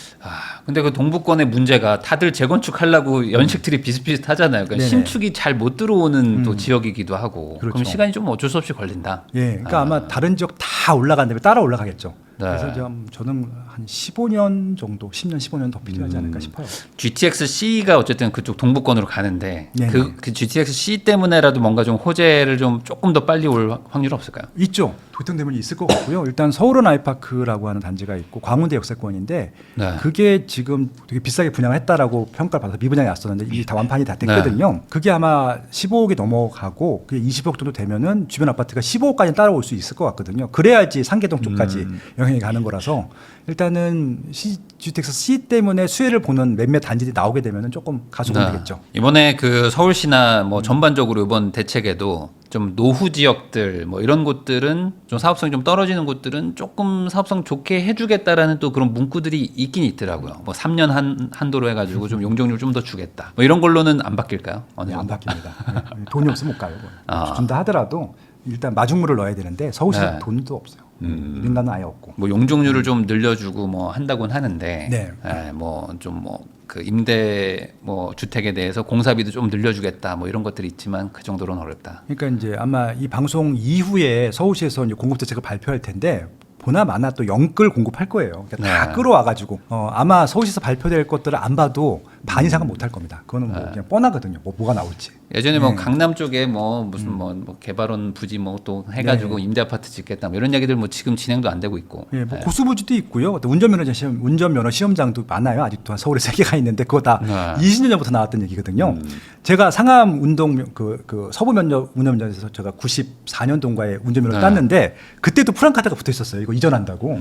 근데 그 동북권의 문제가 다들 재건축하려고 연식들이 비슷비슷하잖아요. 그러니까 네네. 신축이 잘 못 들어오는 또 지역이기도 하고. 그렇죠. 그럼 시간이 좀 어쩔 수 없이 걸린다. 예, 그러니까 아마 다른 지역 다 올라간 다음에 따라 올라가겠죠. 네. 그래서 저는 한 15년 정도, 10년, 15년 더 필요하지 않을까 싶어요. GTX-C가 어쨌든 그쪽 동북권으로 가는데 네네. 그 GTX-C 때문에라도 뭔가 좀 호재를 좀 조금 더 빨리 올 확률 없을까요? 있죠. 도청되면 있을 것 같고요. 일단 서울은 아이파크라고 하는 단지가 있고 광운대 역세권인데 네. 그게 지금 되게 비싸게 분양을 했다라고 평가를 받아서 미분양이 왔었는데 이게 다 완판이 다 됐거든요. 네. 그게 아마 15억이 넘어가고 그게 20억 정도 되면은 주변 아파트가 15억까지 따라올 수 있을 것 같거든요. 그래야지 상계동 쪽까지 영향이 가는 거라서 일단은 GTX-C 때문에 수혜를 보는 몇몇 단지들이 나오게 되면은 조금 가속은 네. 되겠죠. 이번에 그 서울시나 뭐 전반적으로 이번 대책에도 좀 노후 지역들 뭐 이런 곳들은 좀 사업성이 좀 떨어지는 곳들은 조금 사업성 좋게 해주겠다라는 또 그런 문구들이 있긴 있더라고요. 뭐 3년 한도로 해가지고 좀 용적률 좀 더 주겠다. 뭐 이런 걸로는 안 바뀔까요? 어느 네, 안 정도? 바뀝니다. 네, 돈이 없으면 못 가요. 아. 준다 하더라도 일단 마중물을 넣어야 되는데 서울시 네. 돈도 없어요. 민간은 아예 없고. 뭐 용적률을 좀 늘려주고 뭐 한다고는 하는데, 네. 뭐 좀 뭐 그 임대 뭐 주택에 대해서 공사비도 좀 늘려주겠다 뭐 이런 것들이 있지만 그 정도로는 어렵다. 그러니까 이제 아마 이 방송 이후에 서울시에서 이제 공급 대책을 발표할 텐데 보나 마나 또 영끌 공급할 거예요. 그러니까 다 네. 끌어와가지고 아마 서울시에서 발표될 것들을 안 봐도 반 이상은 못 할 겁니다. 그거는 뭐 그냥 뻔하거든요. 뭐가 나올지. 예전에 뭐 네. 강남 쪽에 뭐 무슨 뭐 개발원 부지 뭐 또 해가지고 임대 아파트 짓겠다 뭐 이런 얘기들 뭐 지금 진행도 안 되고 있고. 예, 뭐 고수부지도 있고요. 또 운전면허 시험장도 많아요. 아직도 한 서울에 3개가 있는데 그거 다 네. 20년 전부터 나왔던 얘기거든요. 제가 상암 그 서부 면접 운전면허에서 제가 94년도인가에 운전면허 네. 땄는데 그때도 프랑카드가 붙어 있었어요. 이거 이전한다고.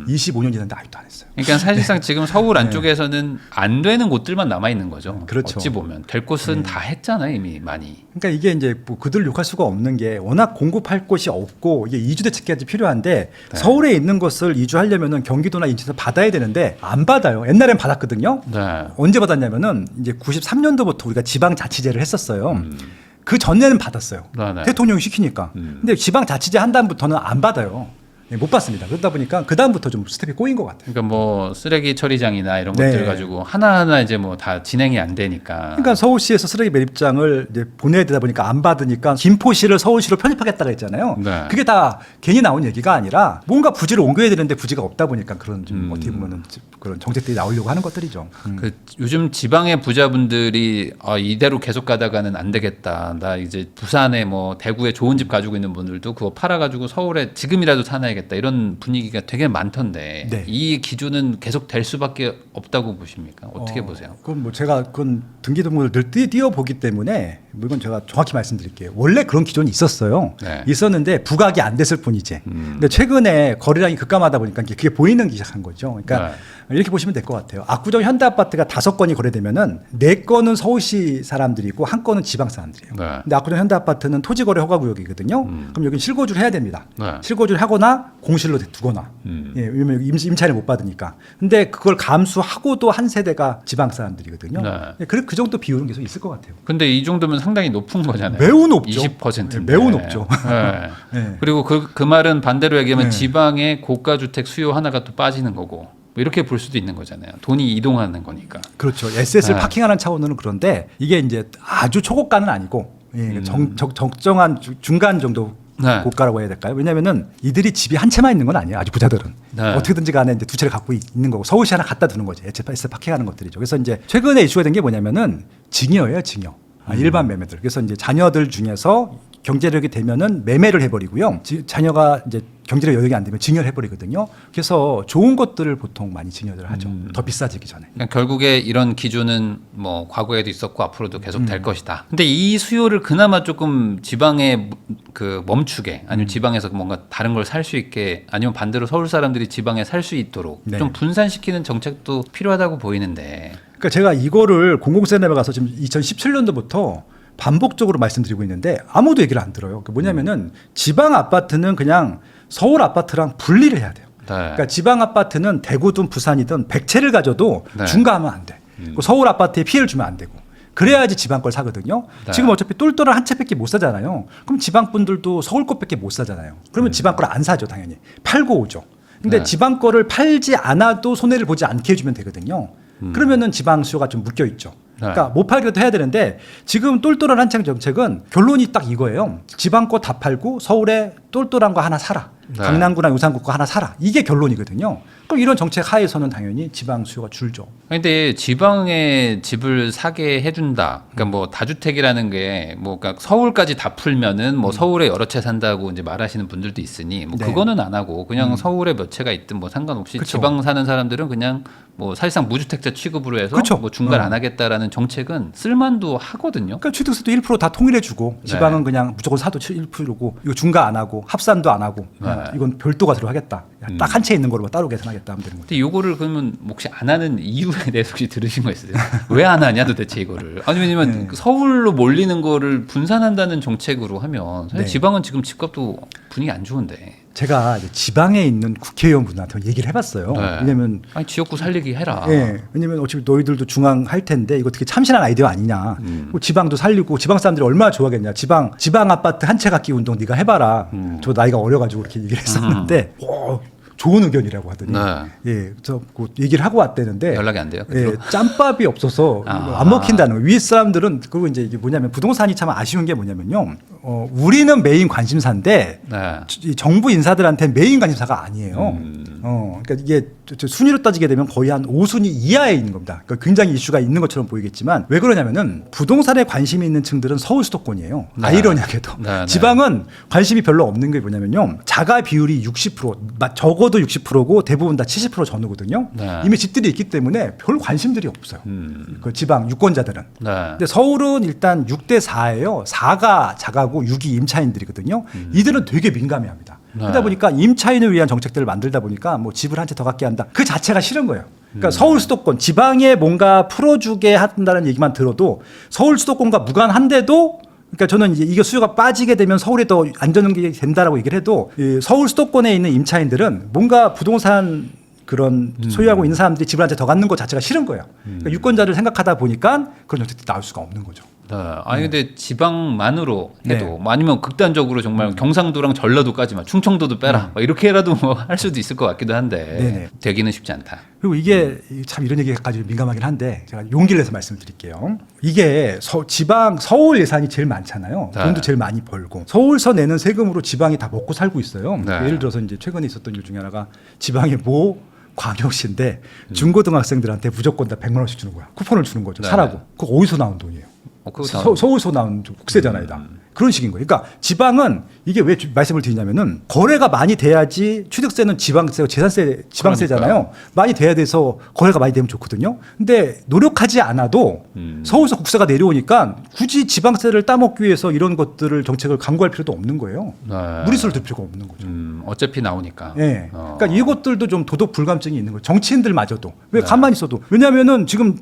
25년 지났는데 아직도 안 했어요. 그러니까 사실상 지금 서울 안쪽에서는 안 되는 곳들만 남아 있는 거죠. 그렇죠. 어찌 보면 될 곳은 다 했잖아요 이미 많이. 그러니까 이게 이제 뭐 그들 욕할 수가 없는 게 워낙 공급할 곳이 없고 이게 이주 대책까지 필요한데 서울에 있는 것을 이주하려면은 경기도나 인천에서 받아야 되는데 안 받아요. 옛날엔 받았거든요. 네. 언제 받았냐면은 이제 93년도부터 우리가 지방자치제를 했었어요. 그 전에는 받았어요. 네. 대통령이 시키니까. 근데 지방자치제 한 다음부터는 안 받아요. 예, 못 받습니다. 그러다 보니까 그 다음부터 좀 스텝이 꼬인 것 같아요. 그러니까 뭐 쓰레기 처리장이나 이런 네. 것들 가지고 하나하나 이제 뭐 다 진행이 안 되니까. 그러니까 서울시에서 쓰레기 매립장을 이제 보내야 되다 보니까 안 받으니까 김포시를 서울시로 편입하겠다고 했잖아요. 네. 그게 다 괜히 나온 얘기가 아니라 뭔가 부지를 옮겨야 되는데 부지가 없다 보니까 그런 좀 어떻게 보면은 그런 정책들이 나오려고 하는 것들이죠. 그 요즘 지방의 부자분들이 이대로 계속 가다가는 안 되겠다. 나 이제 부산에 뭐 대구에 좋은 집 가지고 있는 분들도 그거 팔아가지고 서울에 지금이라도 사놔야겠다. 이런 분위기가 되게 많던데 네. 이 기준은 계속 될 수밖에 없다고 보십니까? 어떻게 보세요? 그건 뭐 제가 그건 등기등본을 늘 띄어보기 때문에 이건 제가 정확히 말씀드릴게요. 원래 그런 기존이 있었어요. 네. 있었는데 부각이 안 됐을 뿐이지. 근데 최근에 거래량이 급감하다 보니까 그게 보이는 시작한 거죠. 그러니까 이렇게 보시면 될 것 같아요. 압구정 현대아파트가 5건이 거래되면은 4건은 서울시 사람들이고 1건은 지방 사람들이에요. 네. 근데 압구정 현대아파트는 토지거래 허가구역이거든요. 그럼 여기는 실거주를 해야 됩니다. 네. 실거주를 하거나 공실로 두거나. 예, 왜냐면 임차인을 못 받으니까. 근데 그걸 감수하고도 한 세대가 지방 사람들이거든요. 네. 예, 그 정도 비율은 계속 있을 것 같아요. 근데 이 정도면 상당히 높은 거잖아요. 매우 높죠. 20%인데. 네, 매우 높죠. 네. 네. 그리고 그 말은 반대로 얘기하면 네. 지방의 고가 주택 수요 하나가 또 빠지는 거고 뭐 이렇게 볼 수도 있는 거잖아요. 돈이 이동하는 거니까. 그렇죠. SS를 네. 파킹하는 차원으로는 그런데 이게 이제 아주 초고가는 아니고 예, 적정한 중간 정도 네. 고가라고 해야 될까요? 왜냐면은 이들이 집이 한 채만 있는 건 아니에요. 아주 부자들은. 네. 어떻게든지 간에 이제 2채를 갖고 있는 거고 서울시 하나 갖다 두는 거죠. SS 파킹하는 것들이죠. 그래서 이제 최근에 이슈가 된 게 뭐냐면은 증여예요, 증여. 일반 매매들. 그래서 이제 자녀들 중에서 경제력이 되면은 매매를 해버리고요. 자녀가 이제 경제력 여력이 안 되면 증여를 해버리거든요. 그래서 좋은 것들을 보통 많이 증여를 하죠. 더 비싸지기 전에. 그러니까 결국에 이런 기준은 뭐 과거에도 있었고 앞으로도 계속 될 것이다. 근데 이 수요를 그나마 조금 지방에 그 멈추게 아니면 지방에서 뭔가 다른 걸 살 수 있게 아니면 반대로 서울 사람들이 지방에 살 수 있도록 네. 좀 분산시키는 정책도 필요하다고 보이는데. 그러니까 제가 이거를 공공세납에 가서 지금 2017년도부터 반복적으로 말씀드리고 있는데 아무도 얘기를 안 들어요. 그러니까 뭐냐면은 지방 아파트는 그냥 서울 아파트랑 분리를 해야 돼요. 그러니까 지방 아파트는 대구든 부산이든 100채를 가져도 네. 중과하면 안 돼. 서울 아파트에 피해를 주면 안 되고. 그래야지 지방 걸 사거든요. 네. 지금 어차피 똘똘한 한 채밖에 못 사잖아요. 그럼 지방 분들도 서울 것밖에 못 사잖아요. 그러면 지방 걸 안 사죠, 당연히. 팔고 오죠. 근데 네. 지방 거를 팔지 않아도 손해를 보지 않게 해주면 되거든요. 그러면은 지방 수요가 좀 묶여 있죠. 그러니까 못 팔기도 해야 되는데 지금 똘똘한 한창 정책은 결론이 딱 이거예요. 지방 거 다 팔고 서울에 똘똘한 거 하나 사라. 네. 강남구나 요산구 거 하나 사라. 이게 결론이거든요. 그럼 이런 정책 하에서는 당연히 지방 수요가 줄죠. 근데 지방에 집을 사게 해준다. 그러니까 뭐 다주택이라는 게 뭐 그러니까 서울까지 다 풀면은 뭐 서울에 여러 채 산다고 이제 말하시는 분들도 있으니 뭐 네. 그거는 안 하고 그냥 서울에 몇 채가 있든 뭐 상관없이 그쵸. 지방 사는 사람들은 그냥 뭐 사실상 무주택자 취급으로 해서 그쵸. 뭐 중과를 안 하겠다라는 정책은 쓸만도 하거든요. 그러니까 취득세도 1%다 통일해주고 지방은 그냥 무조건 사도 1%고 이거 중과 안 하고 합산도 안 하고 네. 이건 별도가 들어가겠다. 딱 한 채 있는 거로 따로 계산하겠다 하면 되는 거죠. 근데 요거를 그러면 혹시 안 하는 이유에 대해서 혹시 들으신 거 있어요? 왜 안 하냐 도대체 이거를? 아니 왜냐면 네. 서울로 몰리는 거를 분산한다는 정책으로 하면 사실 네. 지방은 지금 집값도 분위기 안 좋은데. 제가 이제 지방에 있는 국회의원분한테 얘기를 해봤어요. 네. 왜냐면 아니 지역구 살리기 해라. 예, 왜냐면 어차피 너희들도 중앙 할 텐데 이거 되게 참신한 아이디어 아니냐. 뭐 지방도 살리고 지방 사람들이 얼마나 좋아하겠냐. 지방 아파트 한 채 갖기 운동 네가 해봐라. 저 나이가 어려가지고 그렇게 얘기를 했었는데 좋은 의견이라고 하더니 네. 예, 저 그 얘기를 하고 왔대는데 연락이 안 돼요? 예, 짬밥이 없어서 안 먹힌다는 거예요. 위 사람들은 그리고 이제 이게 뭐냐면 부동산이 참 아쉬운 게 뭐냐면요. 우리는 메인 관심사인데 네. 이 정부 인사들한테는 메인 관심사가 아니에요. 그러니까 이게 순위로 따지게 되면 거의 한 5순위 이하에 있는 겁니다. 그러니까 굉장히 이슈가 있는 것처럼 보이겠지만 왜 그러냐면은 부동산에 관심이 있는 층들은 서울 수도권이에요. 네. 아이러니하게도 네, 네. 지방은 관심이 별로 없는 게 뭐냐면요. 자가 비율이 60% 적어도 60%고 대부분 다 70% 전후거든요. 네. 이미 집들이 있기 때문에 별 관심들이 없어요. 그 지방 유권자들은. 네. 근데 서울은 일단 6대 4예요. 4가 자가고 6이 임차인들이거든요. 이들은 되게 민감해합니다. 그러다 보니까 임차인을 위한 정책들을 만들다 보니까 뭐 집을 한 채 더 갖게 한다. 그 자체가 싫은 거예요. 그러니까 서울 수도권 지방에 뭔가 풀어주게 한다는 얘기만 들어도 서울 수도권과 무관한데도 그러니까 저는 이제 이게 수요가 빠지게 되면 서울에 더 안전운이 된다라고 얘기를 해도 이 서울 수도권에 있는 임차인들은 뭔가 부동산 그런 소유하고 있는 사람들이 집을 한 채 더 갖는 것 자체가 싫은 거예요. 그러니까 유권자를 생각하다 보니까 그런 정책들이 나올 수가 없는 거죠. 네. 아니 근데 지방만으로 해도 네. 뭐 아니면 극단적으로 정말 경상도랑 전라도까지만 충청도도 빼라 막 이렇게라도 뭐 할 수도 있을 것 같기도 한데 네네. 되기는 쉽지 않다. 그리고 이게 참 이런 얘기까지 민감하긴 한데 제가 용기를 내서 말씀을 드릴게요. 이게 서울 예산이 제일 많잖아요. 네. 돈도 제일 많이 벌고 서울서 내는 세금으로 지방이 다 먹고 살고 있어요. 네. 예를 들어서 이제 최근에 있었던 일 중에 하나가 지방의 모 광역시인데 중고등학생들한테 무조건 다 100만 원씩 주는 거야. 쿠폰을 주는 거죠. 네. 사라고. 그거 어디서 나온 돈이에요? 그거 서울서 나온 국세잖아요. 다. 그런 식인 거예요. 그러니까 지방은 이게 왜 말씀을 드리냐면은 거래가 많이 돼야지 취득세는 지방세고 재산세 지방세잖아요. 그러니까요. 많이 돼야 돼서 거래가 많이 되면 좋거든요. 근데 노력하지 않아도 서울서 국세가 내려오니까 굳이 지방세를 따먹기 위해서 이런 것들을 정책을 강구할 필요도 없는 거예요. 네. 무리수를 들 필요가 없는 거죠. 어차피 나오니까. 예. 그러니까 이것들도 좀 도덕 불감증이 있는 거예요. 정치인들마저도. 왜 가만히 있어도. 왜냐하면은 지금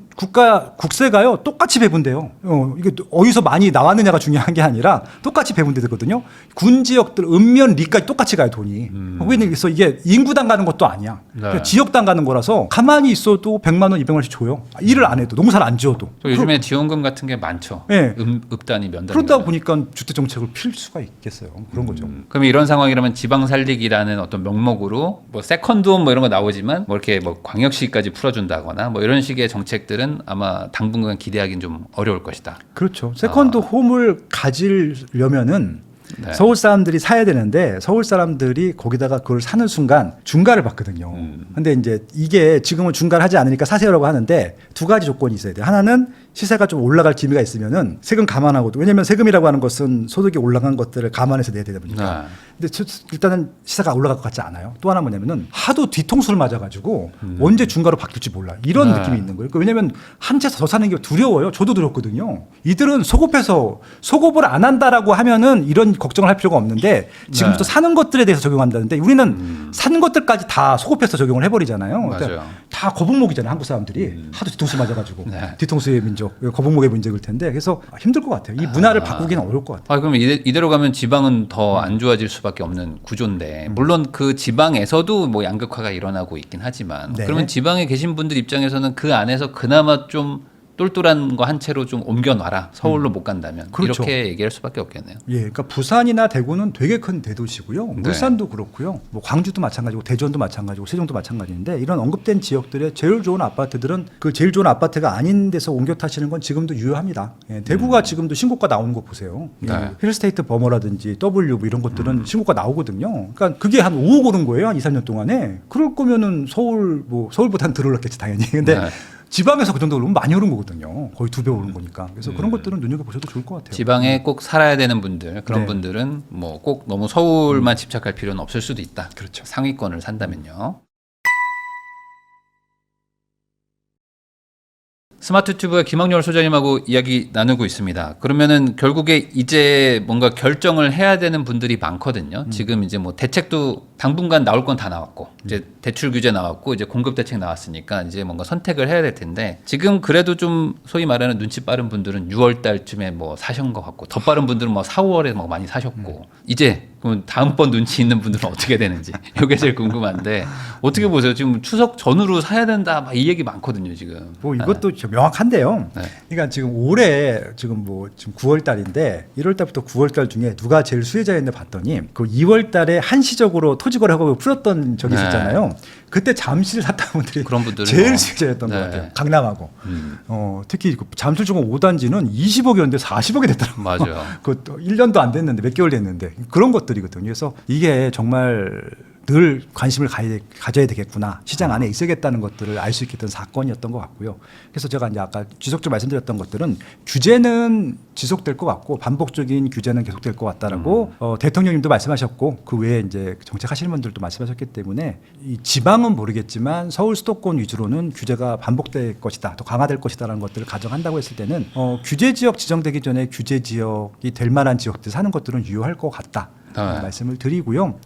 국세가요 똑같이 배분돼요. 이게 어디서 많이 나왔느냐가 중요한 게 아니라 똑같이 배분되거든요. 군 지역들 읍면 리까지 똑같이 가요 돈이. 그래서 이게 인구당 가는 것도 아니야. 그냥 지역당 가는 거라서 가만히 있어도 100만 원, 200만 원씩 줘요. 일을 안 해도 농사를 안 지어도. 또 요즘에 지원금 같은 게 많죠. 네. 읍단위 면단위. 그러다 보니까 주택 정책을 필 수가 있겠어요. 그런 거죠. 그럼 이런 상황이라면 지방 살리기라는 어떤 명목으로 뭐 세컨드홈 뭐 이런 거 나오지만 뭐 이렇게 뭐 광역시까지 풀어준다거나 뭐 이런 식의 정책들은 아마 당분간 기대하기는 좀 어려울 것이다. 그렇죠. 세컨드 홈을 가지려면은 네. 서울 사람들이 사야 되는데 서울 사람들이 거기다가 그걸 사는 순간 중가를 받거든요. 근데 이제 이게 지금은 중가를 하지 않으니까 사세요라고 하는데 두 가지 조건이 있어야 돼요. 하나는 시세가 좀 올라갈 기미가 있으면은 세금 감안하고도 왜냐면 세금이라고 하는 것은 소득이 올라간 것들을 감안해서 내야 되다 보니까. 네. 근데 일단은 시세가 올라갈 것 같지 않아요. 또 하나 뭐냐면은 하도 뒤통수를 맞아가지고 언제 중가로 바뀔지 몰라. 이런 네. 느낌이 있는 거예요. 그러니까 왜냐면 한 채 더 사는 게 두려워요. 저도 두렵거든요. 이들은 소급해서 소급을 안 한다라고 하면은 이런 걱정을 할 필요가 없는데 지금부터 네. 사는 것들에 대해서 적용한다는데 우리는 산 것들까지 다 소급해서 적용을 해버리잖아요. 맞아요. 다 거북목이잖아요. 한국 사람들이 하도 뒤통수 맞아가지고 네. 뒤통수의 민족, 거북목의 민족일 텐데 그래서 힘들 것 같아요. 이 문화를 바꾸기는 어려울 것 같아요. 그럼 이대로 가면 지방은 더 안 좋아질 수밖에 없는 구조인데 물론 그 지방에서도 뭐 양극화가 일어나고 있긴 하지만 네. 그러면 지방에 계신 분들 입장에서는 그 안에서 그나마 좀 똘똘한 거 한 채로 좀 옮겨놔라. 서울로 못 간다면 그렇죠. 이렇게 얘기할 수밖에 없겠네요. 예, 그러니까 부산이나 대구는 되게 큰 대도시고요. 네. 울산도 그렇고요. 뭐 광주도 마찬가지고 대전도 마찬가지고 세종도 마찬가지인데 이런 언급된 지역들의 제일 좋은 아파트들은 그 제일 좋은 아파트가 아닌 데서 옮겨 타시는 건 지금도 유효합니다. 예, 대구가 지금도 신고가 나오는 거 보세요. 예, 네. 힐스테이트 버머라든지 W 뭐 이런 것들은 신고가 나오거든요. 그러니까 그게 한 5억 오른 거예요. 한 2, 3년 동안에. 그럴 거면은 서울보다는 덜 올랐겠지 당연히. 근데 네. 지방에서 그 정도 오르면 많이 오른 거거든요. 거의 2배 오른 거니까. 그래서 그런 것들은 눈여겨보셔도 좋을 것 같아요. 지방에 꼭 살아야 되는 분들 그런 네. 분들은 뭐 꼭 너무 서울만 집착할 필요는 없을 수도 있다. 그렇죠. 상위권을 산다면요. 스마트튜브의 김학렬 소장님하고 이야기 나누고 있습니다. 그러면은 결국에 이제 뭔가 결정을 해야 되는 분들이 많거든요. 지금 이제 뭐 대책도 당분간 나올 건 다 나왔고 이제 대출 규제 나왔고 이제 공급 대책 나왔으니까 이제 뭔가 선택을 해야 될 텐데 지금 그래도 좀 소위 말하는 눈치 빠른 분들은 6월 달쯤에 뭐 사신 것 같고 더 빠른 분들은 뭐 4, 5월에 뭐 많이 사셨고 이제 그럼 다음번 눈치 있는 분들은 어떻게 되는지 이게 제일 궁금한데 어떻게 보세요? 지금 추석 전후로 사야 된다 막 이 얘기 많거든요 지금. 뭐 이것도 명확한데요. 네. 그러니까 지금 올해 지금 9월 달인데 1월 달부터 9월 달 중에 누가 제일 수혜자였나 봤더니 그 2월 달에 한시적으로 토지거래하고 풀었던 적이 네. 있었잖아요. 그때 잠실 샀던 분들이 그런 분들은 제일 뭐. 수혜자였던 네. 것 같아요. 강남하고. 특히 그 잠실중공 5단지는 20억이었는데 40억이 됐더라고요. 맞아요. 그것도 1년도 안 됐는데 몇 개월 됐는데 그런 것들이거든요. 그래서 이게 정말 늘 관심을 가져야 되겠구나. 시장 안에 있어야겠다는 것들을 알 수 있게 된 사건이었던 것 같고요. 그래서 제가 이제 아까 지속적으로 말씀드렸던 것들은 규제는 지속될 것 같고 반복적인 규제는 계속될 것 같다라고 대통령님도 말씀하셨고 그 외에 이제 정책하시는 분들도 말씀하셨기 때문에 이 지방은 모르겠지만 서울 수도권 위주로는 규제가 반복될 것이다, 더 강화될 것이다라는 것들을 가정한다고 했을 때는 규제 지역 지정되기 전에 규제 지역이 될 만한 지역들 사는 것들은 유효할 것 같다. 말씀을 드리고요.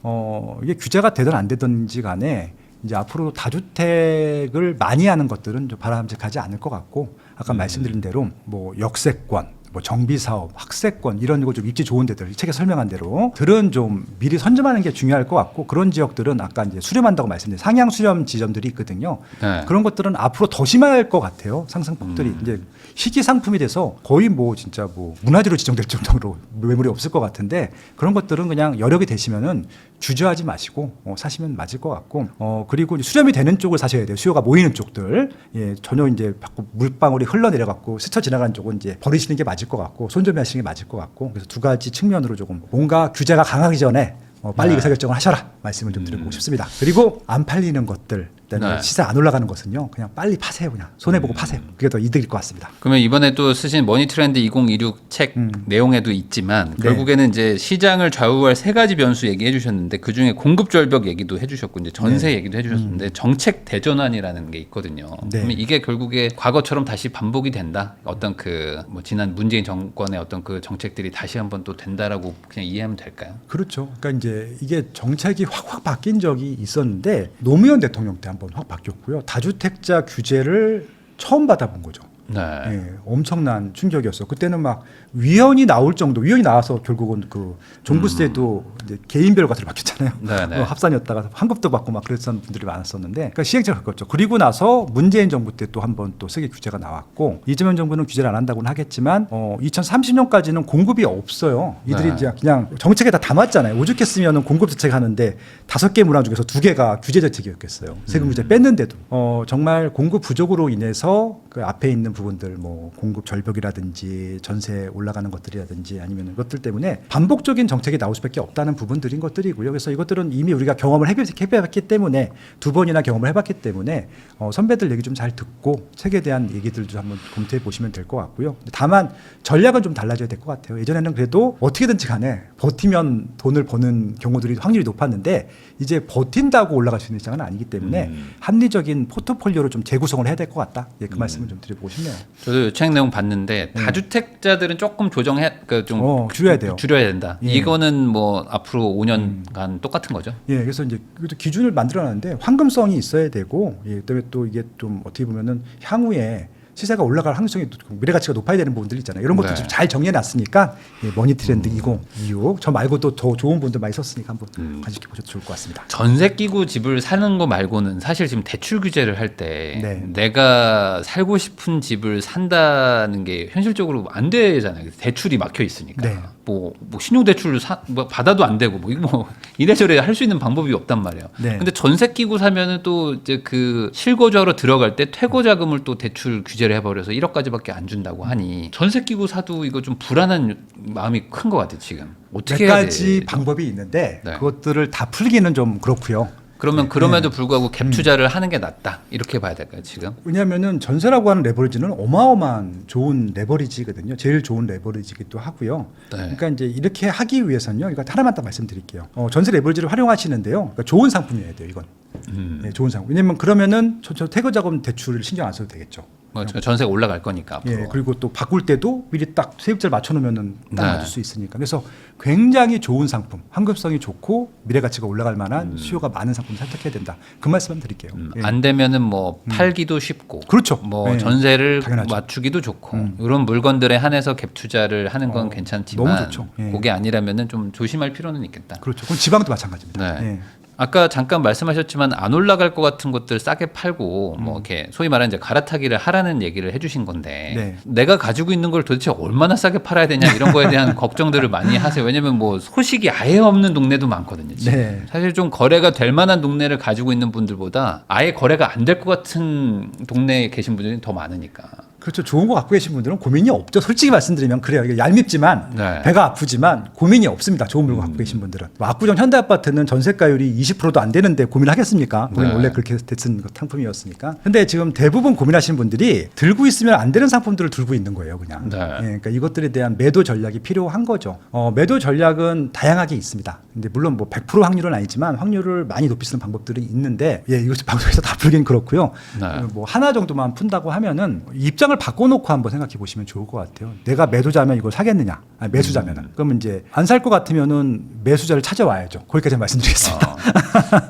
이게 규제가 되든 안 되든지 간에 이제 앞으로 다주택을 많이 하는 것들은 좀 바람직하지 않을 것 같고 아까 말씀드린 대로 뭐 역세권, 뭐 정비사업, 학세권 이런 거 좀 입지 좋은 데들 책에 설명한 대로 들은 좀 미리 선점하는 게 중요할 것 같고 그런 지역들은 아까 이제 수렴한다고 말씀드린 상향 수렴 지점들이 있거든요. 네. 그런 것들은 앞으로 더 심할 것 같아요. 상승폭들이 이제 희귀 상품이 돼서 거의 뭐 진짜 뭐 문화재로 지정될 정도로 매물이 없을 것 같은데 그런 것들은 그냥 여력이 되시면은 주저하지 마시고 사시면 맞을 것 같고 그리고 이제 수렴이 되는 쪽을 사셔야 돼요. 수요가 모이는 쪽들 예, 전혀 이제 물방울이 흘러내려갖고 스쳐 지나가는 쪽은 이제 버리시는 게 맞을 것 같고 손절하시는 게 맞을 것 같고 그래서 두 가지 측면으로 조금 뭔가 규제가 강하기 전에 빨리 의사결정을 하셔라 말씀을 좀 드리고 싶습니다. 그리고 안 팔리는 것들 그다음에 네. 시세 안 올라가는 것은요 그냥 빨리 파세요. 그냥 손해보고 파세요. 그게 더 이득일 것 같습니다. 그러면 이번에 또 쓰신 머니트렌드 2026 책 내용에도 있지만 네. 결국에는 이제 시장을 좌우할 세 가지 변수 얘기해 주셨는데 그 중에 공급 절벽 얘기도 해주셨고 이제 전세 얘기도 해주셨는데 정책 대전환이라는 게 있거든요. 네. 그러면 이게 결국에 과거처럼 다시 반복이 된다. 어떤 그 뭐 지난 문재인 정권의 어떤 그 정책들이 다시 한번 또 된다라고 그냥 이해하면 될까요? 그렇죠. 그러니까 이제 이게 정책이 확 바뀐 적이 있었는데 노무현 대통령 때 한번 확 바뀌었고요. 다주택자 규제를 처음 받아본 거죠. 네. 예, 엄청난 충격이었어. 그때는 막 위헌이 나올 정도, 위헌이 나와서 결국은 그 종부세도 이제 개인별 과세로 바뀌었잖아요. 네네. 합산이었다가 환급도 받고 막 그랬던 분들이 많았었는데, 그러니까 시행착오를 겪었죠. 그리고 나서 문재인 정부 때 또 한 번 또 세게 규제가 나왔고, 이재명 정부는 규제를 안 한다고는 하겠지만, 2030년까지는 공급이 없어요. 이들이 네. 이제 그냥 정책에 다 담았잖아요. 오죽했으면 공급 대책 하는데 5개 문항 중에서 2개가 규제 대책이었겠어요. 세금 규제 뺐는데도 정말 공급 부족으로 인해서 그 앞에 있는 부분들 뭐 공급 절벽이라든지 전세 올라가는 것들이라든지 아니면 것들 때문에 반복적인 정책이 나올 수밖에 없다는 부분들인 것들이고요. 그래서 이것들은 이미 우리가 경험을 해봤기 때문에 2번이나 경험을 해봤기 때문에 선배들 얘기 좀 잘 듣고 책에 대한 얘기들도 한번 검토해 보시면 될 것 같고요. 다만 전략은 좀 달라져야 될 것 같아요. 예전에는 그래도 어떻게든지 간에 버티면 돈을 버는 경우들이 확률이 높았는데 이제 버틴다고 올라갈 수 있는 입장은 아니기 때문에 합리적인 포트폴리오를 좀 재구성을 해야 될 것 같다. 예, 그 말씀을 좀 드려보고 싶네요. 저도 책 내용 봤는데 다주택자들은 조금 조정해 좀 줄여야 돼요. 줄여야 된다. 예. 이거는 뭐 앞으로 5년간 똑같은 거죠. 예, 그래서 이제 이것도 기준을 만들어놨는데 황금성이 있어야 되고, 예, 그다음에 또 이게 좀 어떻게 보면은 향후에 시세가 올라갈 확률성이 미래 가치가 높아야 되는 부분들 있잖아요. 이런 것도 네. 좀 잘 정리해놨으니까 예, 머니트렌드 2026 저 말고도 더 좋은 분들 많이 썼으니까 한번 간직해 보셔도 좋을 것 같습니다. 전세 끼고 집을 사는 거 말고는 사실 지금 대출 규제를 할 때 네. 내가 살고 싶은 집을 산다는 게 현실적으로 안 되잖아요. 대출이 막혀 있으니까. 네. 뭐 신용 대출을 뭐 받아도 안 되고 뭐 이래저래 할 수 있는 방법이 없단 말이에요. 네. 근데 전세 끼고 사면은 또 이제 그 실거주하러 들어갈 때 퇴거 자금을 또 대출 규제를 해버려서 1억까지밖에 안 준다고 하니 전세 끼고 사도 이거 좀 불안한 마음이 큰 것 같아요. 지금 어떻게 몇 해야 가지 돼? 방법이 있는데 네. 그것들을 다 풀기는 좀 그렇고요. 그러면 그럼에도 불구하고 갭 투자를 하는 게 낫다 이렇게 봐야 될까요 지금? 왜냐하면은 전세라고 하는 레버리지는 어마어마한 좋은 레버리지거든요. 제일 좋은 레버리지기도 하고요. 네. 그러니까 이제 이렇게 하기 위해서는요. 이거 하나만 딱 말씀드릴게요. 전세 레버리지를 활용하시는데요. 그러니까 좋은 상품이어야 돼요. 이건 네, 좋은 상품. 왜냐면 그러면은 저 퇴거자금 대출을 신경 안 써도 되겠죠. 뭐 전세가 올라갈 거니까 앞으로. 예, 그리고 또 바꿀 때도 미리 딱 세입자를 맞춰놓으면은 딱 네. 맞을 수 있으니까. 그래서 굉장히 좋은 상품, 환급성이 좋고 미래 가치가 올라갈 만한 수요가 많은 상품을 선택해야 된다. 그 말씀만 드릴게요. 예. 안 되면은 뭐 팔기도 쉽고, 그렇죠. 뭐 예. 전세를 당연하죠. 맞추기도 좋고 이런 물건들에 한해서 갭 투자를 하는 건 괜찮지만 너무 좋죠. 예. 그게 아니라면은 좀 조심할 필요는 있겠다. 그렇죠. 그럼 지방도 마찬가지입니다. 네. 예. 아까 잠깐 말씀하셨지만 안 올라갈 것 같은 것들 싸게 팔고 뭐 이렇게 소위 말하는 이제 갈아타기를 하라는 얘기를 해주신 건데 네. 내가 가지고 있는 걸 도대체 얼마나 싸게 팔아야 되냐 이런 거에 대한 걱정들을 많이 하세요. 왜냐면 뭐 소식이 아예 없는 동네도 많거든요. 지금. 네. 사실 좀 거래가 될 만한 동네를 가지고 있는 분들보다 아예 거래가 안 될 것 같은 동네에 계신 분들이 더 많으니까. 그렇죠. 좋은 거 갖고 계신 분들은 고민이 없죠. 솔직히 말씀드리면 그래요. 이게 얄밉지만 네. 배가 아프지만 고민이 없습니다. 좋은 물건 갖고 계신 분들은. 뭐 압구정 현대아파트는 전세가율이 20%도 안 되는데 고민하겠습니까? 거기 네. 원래 그렇게 됐은 상품이었으니까. 근데 지금 대부분 고민하시는 분들이 들고 있으면 안 되는 상품들을 들고 있는 거예요, 그냥. 네. 예, 그러니까 이것들에 대한 매도 전략이 필요한 거죠. 매도 전략은 다양하게 있습니다. 근데 물론 뭐 100% 확률은 아니지만 확률을 많이 높이 쓰는 방법들이 있는데, 예, 이것 방송에서 다 풀긴 그렇고요. 네. 뭐 하나 정도만 푼다고 하면은 입장을 바꿔놓고 한번 생각해 보시면 좋을 것 같아요. 내가 매도자면 이걸 사겠느냐? 아니, 매수자면은. 그러면 이제 안 살 것 같으면은 매수자를 찾아와야죠. 거기까지 말씀드리겠습니다.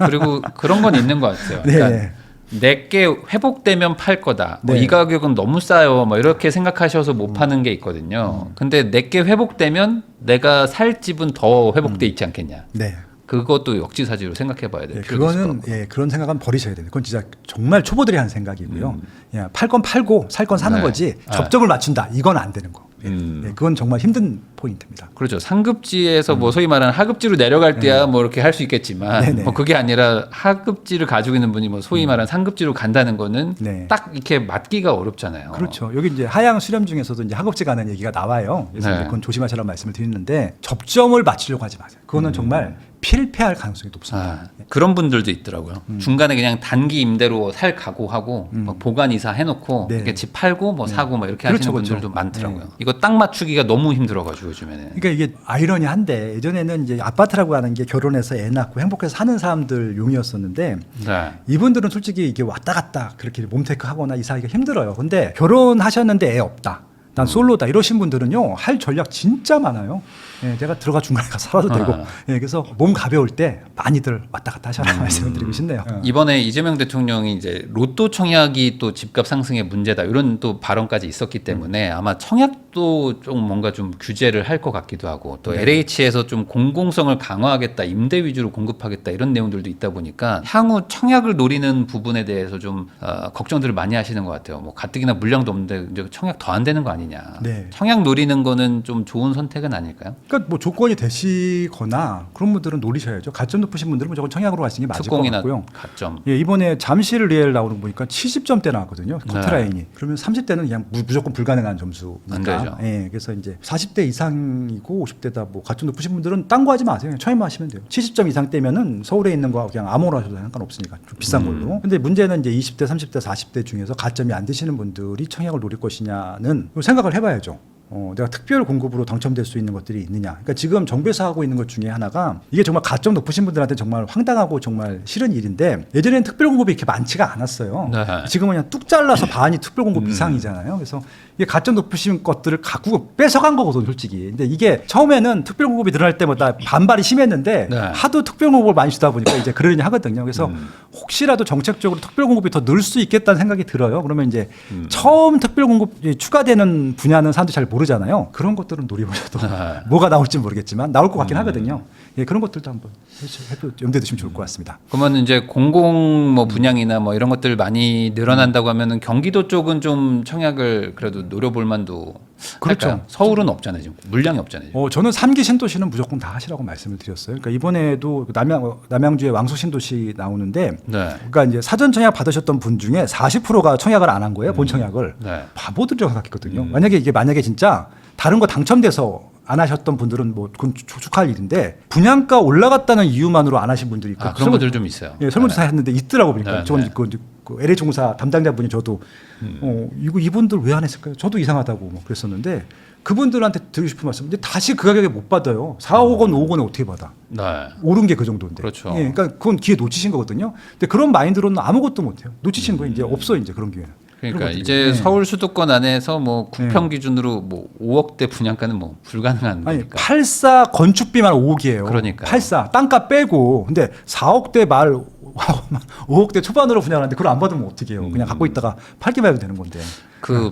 그리고 그런 건 있는 것 같아요. 네. 그러니까 내게 회복되면 팔 거다. 뭐 네. 이 가격은 너무 싸요. 뭐 이렇게 생각하셔서 못 파는 게 있거든요. 근데 내게 회복되면 내가 살 집은 더 회복돼 있지 않겠냐. 네. 그것도 역지사지로 생각해봐야 될 예, 필요가 있을 것 그거는 같고. 예, 그런 생각은 버리셔야 돼요. 그건 진짜 정말 초보들이 하는 생각이고요. 예, 팔 건 팔고 살 건 사는 네. 거지 아. 접점을 맞춘다. 이건 안 되는 거. 예, 그건 정말 힘든 포인트입니다. 그렇죠. 상급지에서 뭐 소위 말하는 하급지로 내려갈 때야 뭐 이렇게 할 수 있겠지만 네네. 뭐 그게 아니라 하급지를 가지고 있는 분이 뭐 소위 말하는 상급지로 간다는 거는 네. 딱 이렇게 맞기가 어렵잖아요. 그렇죠. 여기 이제 하향 수렴 중에서도 이제 학업지 가는 얘기가 나와요. 그래서 네. 이제 그건 조심하시라고 말씀을 드리는데 접점을 맞추려고 하지 마세요. 그거는 정말 필패할 가능성이 높습니다. 아, 그런 분들도 있더라고요. 중간에 그냥 단기 임대로 살 각오하고 뭐 보관 이사 해놓고 네. 이렇게 집 팔고 뭐 사고 뭐 이렇게 그렇죠, 하시는 분들도 그렇죠. 많더라고요. 네. 이거 딱 맞추기가 너무 힘들어가지고 요즘에는. 그러니까 이게 아이러니한데 예전에는 이제 아파트라고 하는 게 결혼해서 애 낳고 행복해서 사는 사람들 용이었었는데 네. 이분들은 솔직히 이게 왔다 갔다 그렇게 몸테크 하거나 이사하기가 힘들어요. 근데 결혼하셨는데 애 없다. 난 솔로다 이러신 분들은요 할 전략 진짜 많아요. 예, 내가 들어가 중간에 가서 살아도 되고. 예, 그래서 몸 가벼울 때 많이들 왔다 갔다 하셔라 말씀을 드리고 싶네요. 이번에 이재명 대통령이 이제 로또 청약이 또 집값 상승의 문제다 이런 또 발언까지 있었기 때문에 아마 청약도 좀 뭔가 좀 규제를 할 것 같기도 하고 또 LH에서 좀 공공성을 강화하겠다 임대 위주로 공급하겠다 이런 내용들도 있다 보니까 향후 청약을 노리는 부분에 대해서 좀 걱정들을 많이 하시는 것 같아요. 뭐 가뜩이나 물량도 없는데 이제 청약 더 안 되는 거 아니냐. 네. 청약 노리는 거는 좀 좋은 선택은 아닐까요? 그러니까 뭐 조건이 되시거나 그런 분들은 노리셔야죠. 가점 높으신 분들은 무조건 청약으로 가시는 게 맞을 것 특공이나 같고요. 가점. 예, 이번에 잠실 리엘 나오는 거 보니까 70점대 나왔거든요. 커트라인이. 그러면 30대는 그냥 무조건 불가능한 점수니까. 안 되죠. 예, 그래서 이제 40대 이상이고 50대다 뭐 가점 높으신 분들은 딴 거 하지 마세요. 그냥 처음만 하시면 돼요. 70점 이상 떼면은 서울에 있는 거 그냥 아무거나 하셔도 상관없으니까 좀 비싼 걸로. 근데 문제는 이제 20대, 30대, 40대 중에서 가점이 안 되시는 분들이 청약을 노릴 것이냐는 생각을 해봐야죠. 내가 특별 공급으로 당첨될 수 있는 것들이 있느냐. 그러니까 지금 정부에서 하고 있는 것 중에 하나가 이게 정말 가점 높으신 분들한테 정말 황당하고 정말 싫은 일인데 예전에는 특별 공급이 이렇게 많지가 않았어요. 네. 지금은 그냥 뚝 잘라서 반이 특별 공급 이상이잖아요. 그래서 이게 가점 높으신 것들을 갖고 뺏어간 거거든요, 솔직히. 근데 이게 처음에는 특별 공급이 늘어날 때마다 반발이 심했는데 네. 하도 특별 공급을 많이 주다 보니까 이제 그러려니 하거든요. 그래서 혹시라도 정책적으로 특별 공급이 더 늘 수 있겠다는 생각이 들어요. 그러면 이제 처음 특별 공급이 추가되는 분야는 사람들이 잘 모르잖아요. 그런 것들은 노려보셔도 뭐가 나올지 모르겠지만 나올 것 같긴 하거든요. 예, 그런 것들도 한번 염두에 두시면 좋을 것 같습니다. 그러면 이제 공공 뭐 분양이나 뭐 이런 것들 많이 늘어난다고 하면은 경기도 쪽은 좀 청약을 그래도 노려볼 만도 그렇죠. 할까요? 서울은 없잖아요, 지금 물량이 없잖아요. 지금. 저는 3기 신도시는 무조건 다 하시라고 말씀을 드렸어요. 그러니까 이번에도 남양주에 왕소 신도시 나오는데, 네. 그러니까 이제 사전 청약 받으셨던 분 중에 40%가 청약을 안 한 거예요, 본 청약을. 네. 바보들이라고 생각했거든요. 만약에 진짜 다른 거 당첨돼서 안 하셨던 분들은 뭐 그건 축하할 일인데 분양가 올라갔다는 이유만으로 안 하신 분들이 있고 그런 분들 좀 있어요. 예, 설문조사 했는데 있더라고 보니까 네, 저는 네. 그 LH공사 담당자분이 저도 이분들 왜 안 했을까요? 저도 이상하다고 뭐 그랬었는데 그분들한테 드리고 싶은 말씀. 근데 다시 그 가격에 못 받아요. 4억 원, 5억 원에 어떻게 받아? 네. 오른 게 그 정도인데. 그렇죠. 예, 그러니까 그건 기회 놓치신 거거든요. 근데 그런 마인드로는 아무것도 못 해요. 놓치신 거예요. 이제 없어 이제 그런 기회는. 그러니까 그런 것들이. 이제 예. 서울 수도권 안에서 뭐 구평 기준으로 뭐 5억대 분양가는 뭐 불가능한 아니 거니까. 84 건축비만 5억이에요. 그러니까요. 84 땅값 빼고. 근데 4억대 말 5억대 초반으로 분양하는데 그걸 안 받으면 어떻게 해요? 그냥 갖고 있다가 팔기만 해도 되는 건데.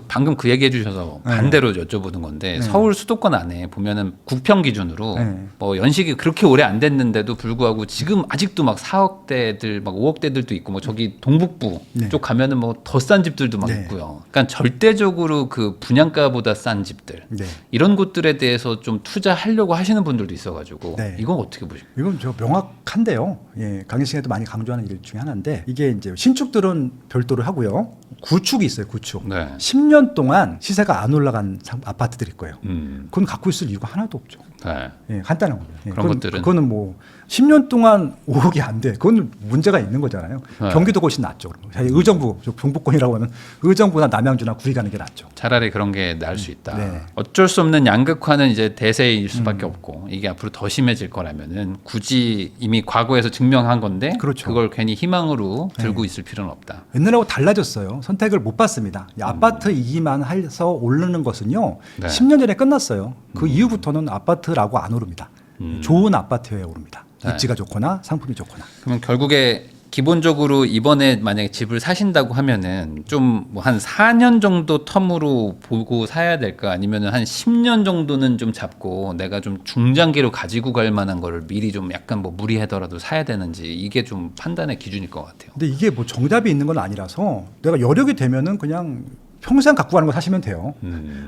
방금 그 얘기해 주셔서 네. 반대로 여쭤보는 건데 네. 서울 수도권 안에 보면은 구평 기준으로 네. 뭐 연식이 그렇게 오래 안 됐는데도 불구하고 지금 아직도 막 4억대들 막 5억대들도 있고 뭐 저기 동북부 네. 쪽 가면은 뭐 더 싼 집들도 막 네. 있고요. 그러니까 절대적으로 그 분양가보다 싼 집들 네. 이런 곳들에 대해서 좀 투자하려고 하시는 분들도 있어가지고 네. 이건 어떻게 보십니까? 이건 저 명확한데요. 예, 강의시간에도 많이 강조하는 일 중에 하나인데 이게 이제 신축들은 별도로 하고요. 구축이 있어요. 구축. 네. 10년 동안 시세가 안 올라간 아파트들일 거예요. 음. 그건 갖고 있을 이유가 하나도 없죠. 네. 예, 간단한 거예요. 예, 그런 것들은? 그거는 뭐 10년 동안 5억이 안 돼. 그건 문제가 있는 거잖아요. 네. 경기도가 훨씬 낫죠. 의정부, 경북권이라고 하면 의정부나 남양주나 구리 가는 게 낫죠. 차라리 그런 게 나을 수 있다. 네. 어쩔 수 없는 양극화는 이제 대세일 수밖에 없고 이게 앞으로 더 심해질 거라면은 굳이 이미 과거에서 증명한 건데 그렇죠. 그걸 괜히 희망으로 들고 있을 필요는 없다. 옛날하고 달라졌어요. 선택을 못 받습니다. 이 아파트이기만 해서 오르는 것은요. 네. 10년 전에 끝났어요. 그 이후부터는 아파트라고 안 오릅니다. 좋은 아파트여야 오릅니다. 네. 입지가 좋거나 상품이 좋거나. 그러면 결국에 기본적으로 이번에 만약에 집을 사신다고 하면은 좀 뭐 한 4년 정도 텀으로 보고 사야 될까 아니면은 한 10년 정도는 좀 잡고 내가 좀 중장기로 가지고 갈 만한 거를 미리 좀 약간 뭐 무리하더라도 사야 되는지 이게 좀 판단의 기준일 것 같아요. 근데 이게 뭐 정답이 있는 건 아니라서 내가 여력이 되면은 그냥 평생 갖고 가는 거 사시면 돼요.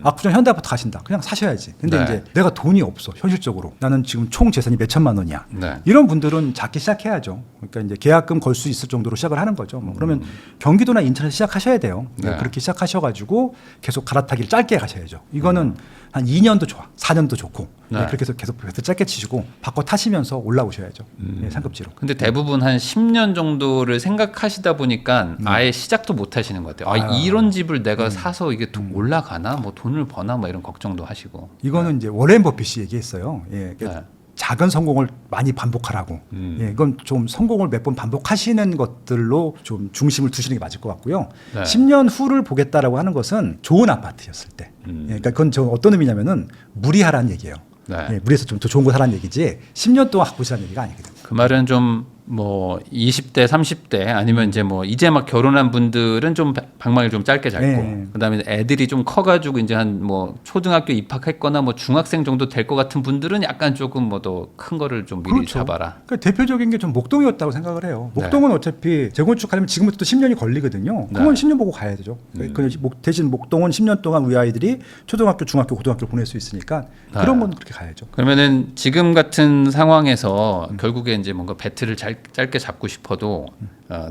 압구정 현대아파트 가신다. 그냥 사셔야지. 근데 네. 이제 내가 돈이 없어. 현실적으로. 나는 지금 총 재산이 몇 천만 원이야. 네. 이런 분들은 작게 시작해야죠. 그러니까 이제 계약금 걸 수 있을 정도로 시작을 하는 거죠. 뭐 그러면 경기도나 인천에서 시작하셔야 돼요. 네. 그렇게 시작하셔가지고 계속 갈아타기를 짧게 가셔야죠. 이거는 한 2년도 좋아. 4년도 좋고. 네. 그렇게 해서 계속 짧게 치시고 바꿔 타시면서 올라오셔야죠. 예, 상급지로. 근데 대부분 한 10년 정도를 생각하시다 보니까 아예 시작도 못 하시는 것 같아요. 이런 집을 내가 사서 이게 올라가나? 뭐 돈을 버나? 뭐 이런 걱정도 하시고. 이거는 이제 워렌 버핏이 얘기했어요. 예, 네. 작은 성공을 많이 반복하라고. 예, 이건 좀 성공을 몇 번 반복하시는 것들로 좀 중심을 두시는 게 맞을 것 같고요. 네. 10년 후를 보겠다라고 하는 것은 좋은 아파트였을 때. 예, 그러니까 그건 저 어떤 의미냐면은 무리하라는 얘기예요. 네. 예, 무리해서 좀 더 좋은 거 사라는 얘기지 10년 동안 갖고 있으라는 얘기가 아니거든요. 그 말은 좀 뭐 20대, 30대 아니면 이제 뭐 이제 막 결혼한 분들은 좀 방망이를 좀 짧게 잡고 네. 그다음에 애들이 좀 커가지고 이제 한 뭐 초등학교 입학했거나 뭐 중학생 정도 될 것 같은 분들은 약간 조금 뭐 더 큰 거를 좀 미리 그렇죠. 잡아라. 그러니까 대표적인 게 좀 목동이었다고 생각을 해요. 목동은 어차피 재건축하려면 지금부터 10년이 걸리거든요. 그건 네. 10년 보고 가야 되죠. 대신 목동은 10년 동안 우리 아이들이 초등학교, 중학교, 고등학교를 보낼 수 있으니까 그런 건 그렇게 가야죠. 그러면은 지금 같은 상황에서 결국에 이제 뭔가 배틀을 짧게 잡고 싶어도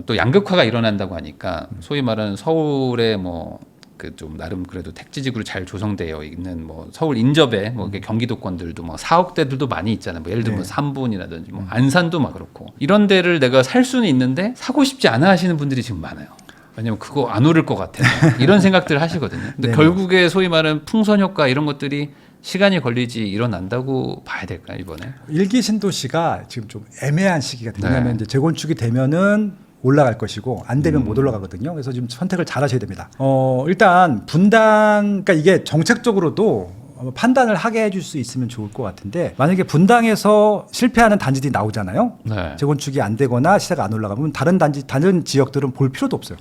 또 양극화가 일어난다고 하니까 소위 말하는 서울의 뭐 그 좀 나름 그래도 택지지구로 잘 조성되어 있는 뭐 서울 인접에 뭐 이렇게 경기도권들도 뭐 4억대들도 많이 있잖아요. 뭐 예를 들면 네. 3분이라든지 뭐 안산도 막 그렇고 이런 데를 내가 살 수는 있는데 사고 싶지 않아 하시는 분들이 지금 많아요. 왜냐면 그거 안 오를 것 같아. 이런 생각들을 하시거든요. 근데 네네. 결국에 소위 말하는 풍선 효과 이런 것들이 시간이 걸리지 일어난다고 봐야 될까요, 이번에? 일기 신도시가 지금 좀 애매한 시기가 돼요. 네. 왜냐하면 이제 재건축이 되면은 올라갈 것이고 안 되면 못 올라가거든요. 그래서 지금 선택을 잘 하셔야 됩니다. 일단 분당, 그러니까 이게 정책적으로도 판단을 하게 해줄 수 있으면 좋을 것 같은데 만약에 분당에서 실패하는 단지들이 나오잖아요. 네. 재건축이 안 되거나 시세가 안 올라가면 다른 단지, 다른 지역들은 볼 필요도 없어요.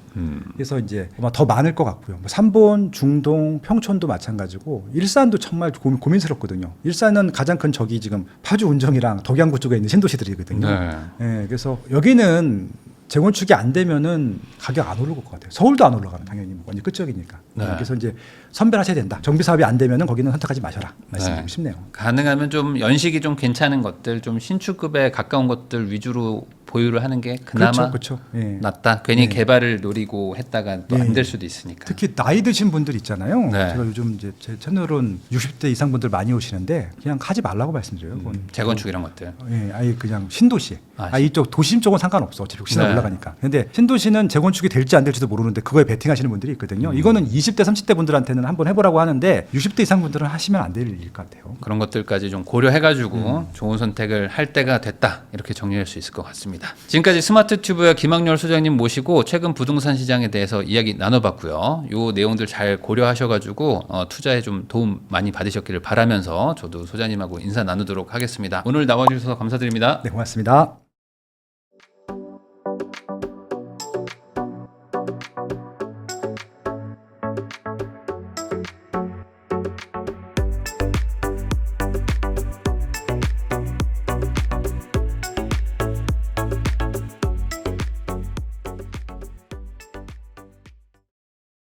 그래서 이제 아마 더 많을 것 같고요. 뭐 삼본, 중동, 평촌도 마찬가지고 일산도 정말 고민스럽거든요. 일산은 가장 큰 적이 지금 파주 운정이랑 덕양구 쪽에 있는 신도시들이거든요. 네. 예, 그래서 여기는 재건축이 안 되면은 가격 안 오를 것 같아요. 서울도 안 올라가면 당연히 완전 끝적이니까. 네. 그래서 이제 선별하셔야 된다. 정비 사업이 안 되면은 거기는 선택하지 마셔라. 말씀드리고 네. 싶네요. 가능하면 좀 연식이 좀 괜찮은 것들, 좀 신축급에 가까운 것들 위주로 보유를 하는 게 그나마 그렇죠. 예. 낫다. 괜히 네. 개발을 노리고 했다가 또 안 될 수도 있으니까. 특히 나이 드신 분들 있잖아요. 네. 제가 요즘 이제 제 채널은 60대 이상 분들 많이 오시는데 그냥 하지 말라고 말씀드려요. 그건. 재건축 이런 것들. 예, 아예 그냥 신도시. 아, 이쪽 도심 쪽은 상관없어. 어차피 혹시나 네. 올라가니까. 근데 신도시는 재건축이 될지 안 될지도 모르는데 그거에 베팅하시는 분들이 있거든요. 이거는 20대, 30대 분들한테는 한번 해보라고 하는데 60대 이상 분들은 하시면 안 될 일 것 같아요. 그런 것들까지 좀 고려해가지고 좋은 선택을 할 때가 됐다 이렇게 정리할 수 있을 것 같습니다. 지금까지 스마트 튜브의 김학렬 소장님 모시고 최근 부동산 시장에 대해서 이야기 나눠봤고요. 요 내용들 잘 고려하셔가지고 투자에 좀 도움 많이 받으셨기를 바라면서 저도 소장님하고 인사 나누도록 하겠습니다. 오늘 나와주셔서 감사드립니다. 네, 고맙습니다.